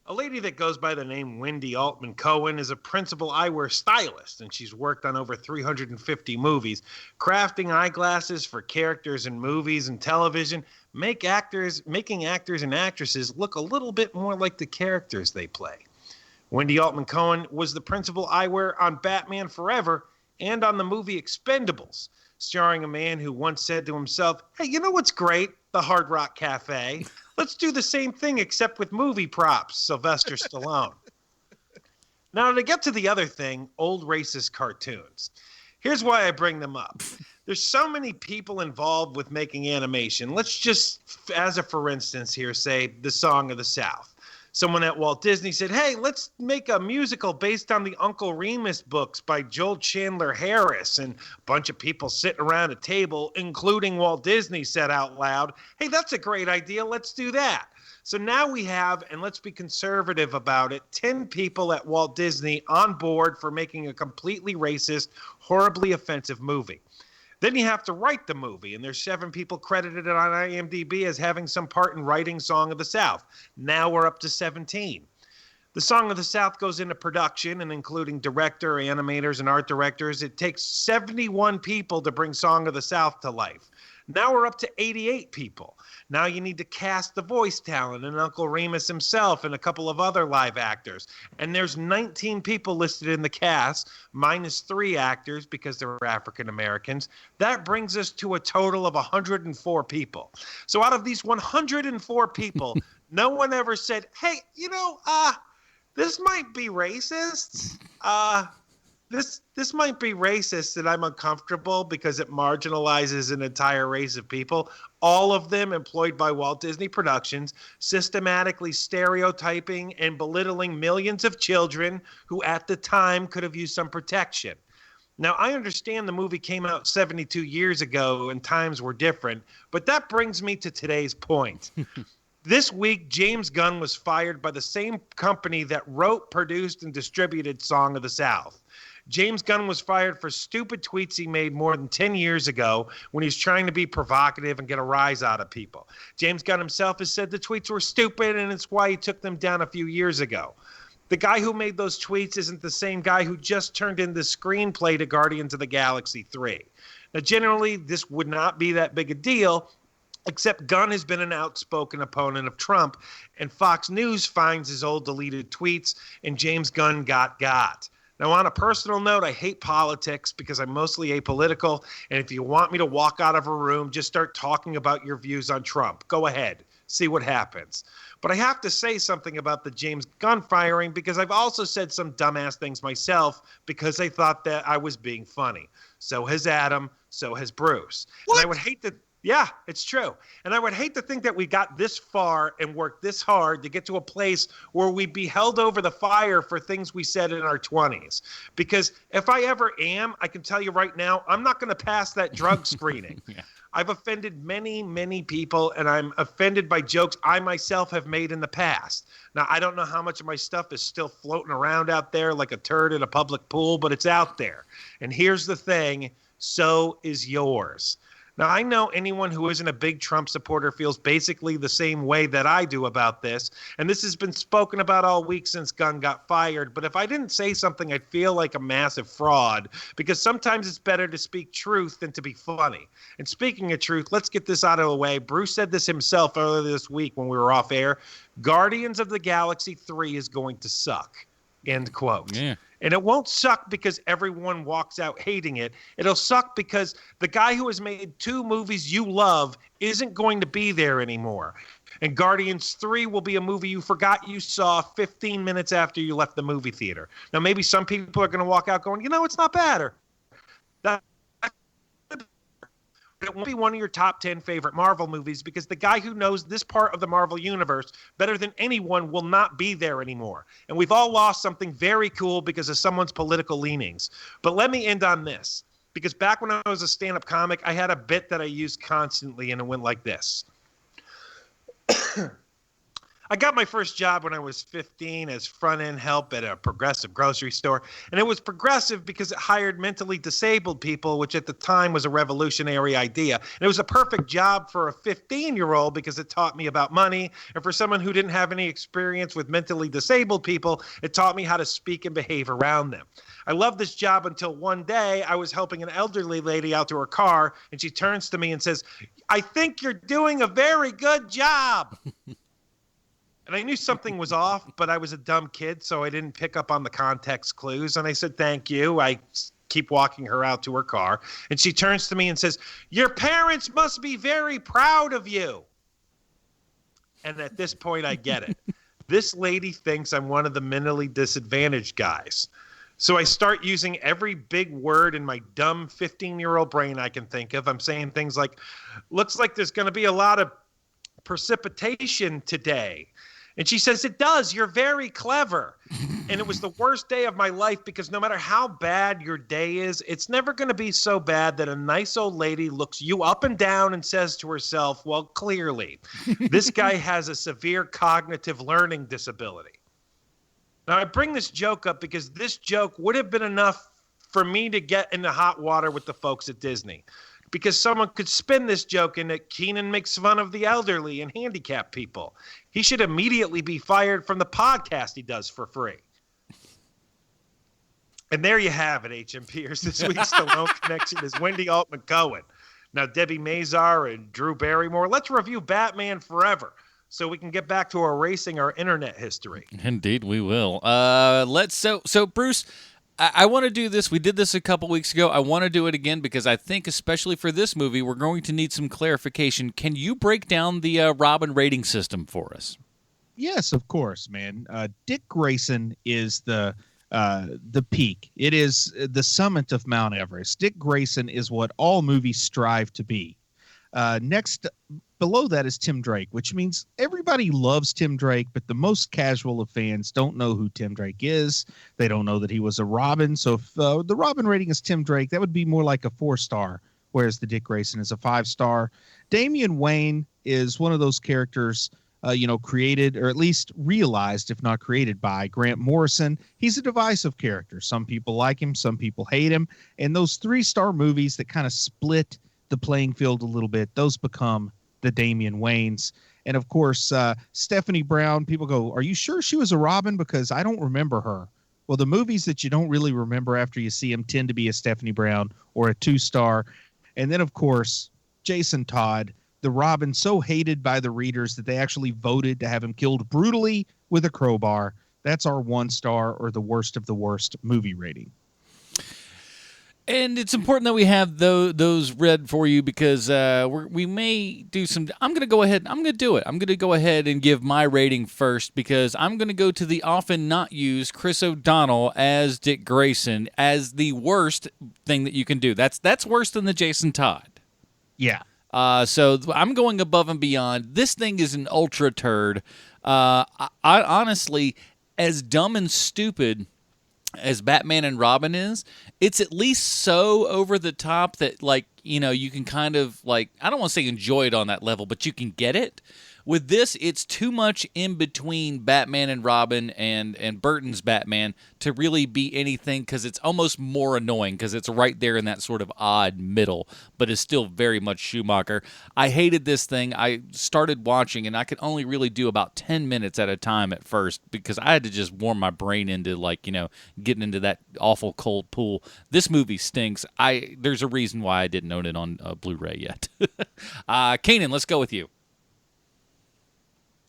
A lady that goes by the name Wendy Altman Cohen is a principal eyewear stylist, and she's worked on over 350 movies, crafting eyeglasses for characters in movies and television, making actors and actresses look a little bit more like the characters they play. Wendy Altman Cohen was the principal eyewear on Batman Forever and on the movie Expendables, starring a man who once said to himself, "Hey, you know what's great? The Hard Rock Cafe. Let's do the same thing except with movie props, Sylvester Stallone." Now, to get to the other thing, old racist cartoons. Here's why I bring them up. There's so many people involved with making animation. Let's just, as a for instance here, say The Song of the South. Someone at Walt Disney said, "Hey, let's make a musical based on the Uncle Remus books by Joel Chandler Harris." And a bunch of people sitting around a table, including Walt Disney, said out loud, "Hey, that's a great idea. Let's do that." So now we have, and let's be conservative about it, 10 people at Walt Disney on board for making a completely racist, horribly offensive movie. Then you have to write the movie, and there's 7 people credited on IMDb as having some part in writing Song of the South. Now we're up to 17. The Song of the South goes into production, and including director, animators, and art directors, it takes 71 people to bring Song of the South to life. Now we're up to 88 people. Now you need to cast the voice talent and Uncle Remus himself and a couple of other live actors. And there's 19 people listed in the cast, minus 3 actors because they're African Americans. That brings us to a total of 104 people. So out of these 104 people, no one ever said, "Hey, this might be racist. This might be racist and I'm uncomfortable because it marginalizes an entire race of people." All of them employed by Walt Disney Productions, systematically stereotyping and belittling millions of children who at the time could have used some protection. Now, I understand the movie came out 72 years ago and times were different, but that brings me to today's point. This week, James Gunn was fired by the same company that wrote, produced, and distributed Song of the South. James Gunn was fired for stupid tweets he made more than 10 years ago when he was trying to be provocative and get a rise out of people. James Gunn himself has said the tweets were stupid, and it's why he took them down a few years ago. The guy who made those tweets isn't the same guy who just turned in the screenplay to Guardians of the Galaxy 3. Now, generally, this would not be that big a deal, except Gunn has been an outspoken opponent of Trump, and Fox News finds his old deleted tweets, and James Gunn got. Now, on a personal note, I hate politics because I'm mostly apolitical, and if you want me to walk out of a room, just start talking about your views on Trump. Go ahead. See what happens. But I have to say something about the James Gunn firing because I've also said some dumbass things myself because I thought that I was being funny. So has Adam. So has Bruce. What? And I would hate to... Yeah, it's true. And I would hate to think that we got this far and worked this hard to get to a place where we'd be held over the fire for things we said in our 20s. Because if I ever am, I can tell you right now, I'm not going to pass that drug screening. Yeah. I've offended many, many people, and I'm offended by jokes I myself have made in the past. Now, I don't know how much of my stuff is still floating around out there like a turd in a public pool, but it's out there. And here's the thing, so is yours. Now, I know anyone who isn't a big Trump supporter feels basically the same way that I do about this, and this has been spoken about all week since Gunn got fired, but if I didn't say something, I'd feel like a massive fraud, because sometimes it's better to speak truth than to be funny. And speaking of truth, let's get this out of the way. Bruce said this himself earlier this week when we were off air. Guardians of the Galaxy 3 is going to suck. End quote. Yeah. And it won't suck because everyone walks out hating it. It'll suck because the guy who has made 2 movies you love isn't going to be there anymore. And Guardians 3 will be a movie you forgot you saw 15 minutes after you left the movie theater. Now, maybe some people are going to walk out going, it's not bad. Or that it won't be one of your top 10 favorite Marvel movies because the guy who knows this part of the Marvel universe better than anyone will not be there anymore. And we've all lost something very cool because of someone's political leanings. But let me end on this, because back when I was a stand-up comic, I had a bit that I used constantly, and it went like this. I got my first job when I was 15 as front-end help at a progressive grocery store. And it was progressive because it hired mentally disabled people, which at the time was a revolutionary idea. And it was a perfect job for a 15-year-old because it taught me about money. And for someone who didn't have any experience with mentally disabled people, it taught me how to speak and behave around them. I loved this job until one day I was helping an elderly lady out to her car, and she turns to me and says, "I think you're doing a very good job." And I knew something was off, but I was a dumb kid, so I didn't pick up on the context clues. And I said, "Thank you." I keep walking her out to her car. And she turns to me and says, "Your parents must be very proud of you." And at this point, I get it. This lady thinks I'm one of the mentally disadvantaged guys. So I start using every big word in my dumb 15-year-old brain I can think of. I'm saying things like, "Looks like there's going to be a lot of precipitation today." And she says, "It does. You're very clever." And it was the worst day of my life because no matter how bad your day is, it's never going to be so bad that a nice old lady looks you up and down and says to herself, "Well, clearly, this guy has a severe cognitive learning disability." Now, I bring this joke up because this joke would have been enough for me to get into hot water with the folks at Disney. Because someone could spin this joke in that Keenan makes fun of the elderly and handicapped people. He should immediately be fired from the podcast he does for free. And there you have it, HMPers. This week's Stallone Connection is Wendy Altman-Cohen. Now, Debbie Mazar and Drew Barrymore, let's review Batman Forever so we can get back to erasing our internet history. Indeed, we will. So Bruce, I want to do this. We did this a couple weeks ago. I want to do it again because I think, especially for this movie, we're going to need some clarification. Can you break down the Robin rating system for us? Yes, of course, man. Dick Grayson is the peak. It is the summit of Mount Everest. Dick Grayson is what all movies strive to be. Next, below that is Tim Drake, which means everybody loves Tim Drake, but the most casual of fans don't know who Tim Drake is. They don't know that he was a Robin. So if the Robin rating is Tim Drake, that would be more like a 4-star, whereas the Dick Grayson is a 5-star. Damian Wayne is one of those characters, created or at least realized, if not created by Grant Morrison. He's a divisive character. Some people like him, some people hate him. And those 3-star movies that kind of split the playing field a little bit, those become the Damian Waynes. And of course, Stephanie Brown, people go, "Are you sure she was a Robin? Because I don't remember her." Well, the movies that you don't really remember after you see them tend to be a Stephanie Brown or a 2-star. And then, of course, Jason Todd, the Robin so hated by the readers that they actually voted to have him killed brutally with a crowbar. That's our 1-star or the worst of the worst movie rating. And it's important that we have those read for you because we may do some. I'm going to go ahead. I'm going to do it. I'm going to go ahead and give my rating first because I'm going to go to the often not used Chris O'Donnell as Dick Grayson as the worst thing that you can do. That's worse than the Jason Todd. Yeah. So I'm going above and beyond. This thing is an ultra turd. I honestly, as dumb and stupid as Batman and Robin is, it's at least so over the top that, you can kind of, I don't want to say enjoy it on that level, but you can get it. With this, it's too much in between Batman and Robin and Burton's Batman to really be anything, because it's almost more annoying because it's right there in that sort of odd middle, but it's still very much Schumacher. I hated this thing. I started watching, and I could only really do about 10 minutes at a time at first because I had to just warm my brain into, like, getting into that awful cold pool. This movie stinks. There's a reason why I didn't own it on Blu-ray yet. Keenan, let's go with you.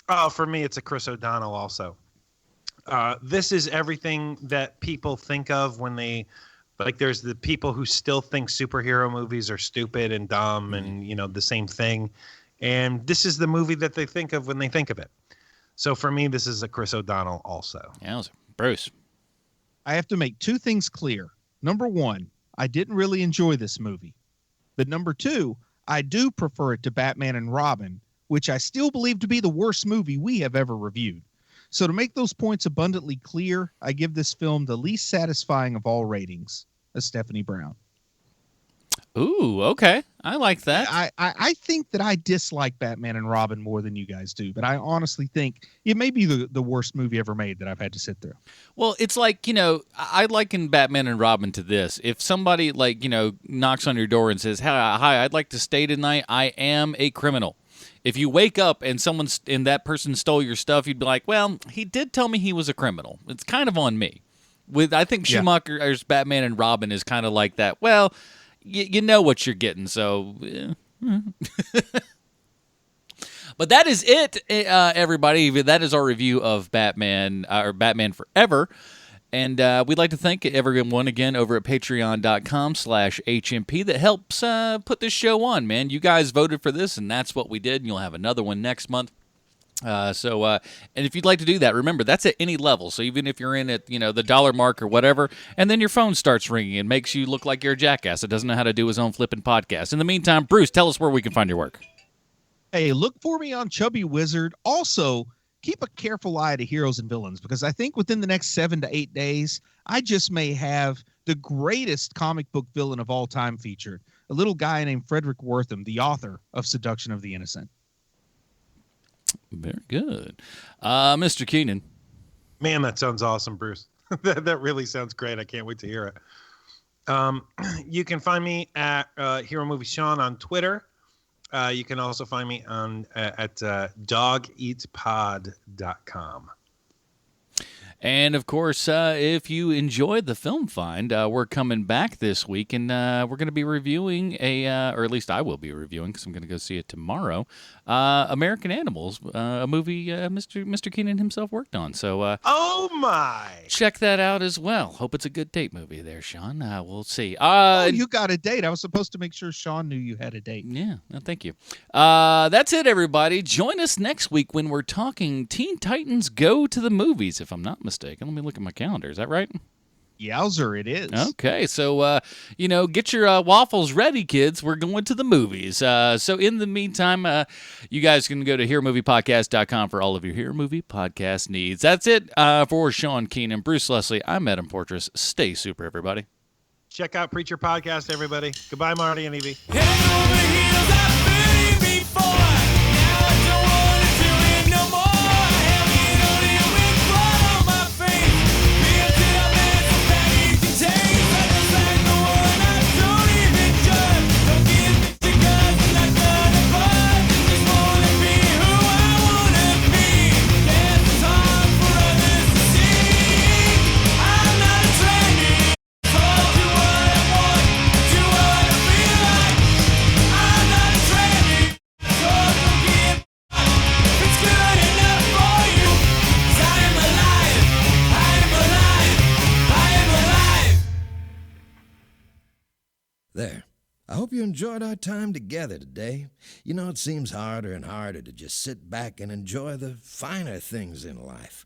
Oh, for me, it's a Chris O'Donnell also. This is everything that people think of when they, like, there's the people who still think superhero movies are stupid and dumb and, the same thing. And this is the movie that they think of when they think of it. So for me, this is a Chris O'Donnell also. Yeah, Bruce. I have to make two things clear. Number one, I didn't really enjoy this movie. But number two, I do prefer it to Batman and Robin, which I still believe to be the worst movie we have ever reviewed. So to make those points abundantly clear, I give this film the least satisfying of all ratings, a Stephanie Brown. Ooh, okay. I like that. I think that I dislike Batman and Robin more than you guys do, but I honestly think it may be the worst movie ever made that I've had to sit through. Well, it's like, I liken Batman and Robin to this. If somebody, knocks on your door and says, hi, I'd like to stay tonight. I am a criminal. If you wake up and that person stole your stuff, you'd be like, well, he did tell me he was a criminal. It's kind of on me. I think Schumacher's Batman and Robin is kind of like that. Well, you know what you're getting, so. But that is it, everybody. That is our review of Batman, or Batman Forever. And we'd like to thank everyone again over at patreon.com/HMP that helps put this show on, man. You guys voted for this, and that's what we did. And you'll have another one next month. And if you'd like to do that, remember, that's at any level. So even if you're in at, the dollar mark or whatever, and then your phone starts ringing and makes you look like you're a jackass that doesn't know how to do his own flipping podcast. In the meantime, Bruce, tell us where we can find your work. Hey, look for me on Chubby Wizard. Also, keep a careful eye to Heroes and Villains, because I think within the next 7 to 8 days, I just may have the greatest comic book villain of all time featured. A little guy named Frederick Wortham, the author of Seduction of the Innocent. Very good. Mr. Keenan. Man, that sounds awesome, Bruce. that really sounds great. I can't wait to hear it. You can find me at Hero Movie Sean on Twitter. You can also find me at dogeatspod.com. And, of course, if you enjoyed the Film Find, we're coming back this week, and we're going to be reviewing or at least I will be reviewing, because I'm going to go see it tomorrow, American Animals, a movie Mr. Keenan himself worked on. So, oh, my! Check that out as well. Hope it's a good date movie there, Sean. We'll see. You got a date. I was supposed to make sure Sean knew you had a date. Yeah, no, thank you. That's it, everybody. Join us next week when we're talking Teen Titans Go to the Movies, if I'm not mistaken. Let me look at my calendar. Is that right? Yowzer, it is. Okay, so, get your waffles ready, kids. We're going to the movies. So in the meantime, you guys can go to HeroMoviePodcast.com for all of your Hero Movie Podcast needs. That's it for Sean Keenan, Bruce Leslie. I'm Adam Portrais. Stay super, everybody. Check out Preacher Podcast, everybody. Goodbye, Marty and Evie. There. I hope you enjoyed our time together today. It seems harder and harder to just sit back and enjoy the finer things in life.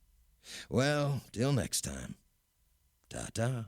Well, till next time. Ta-ta.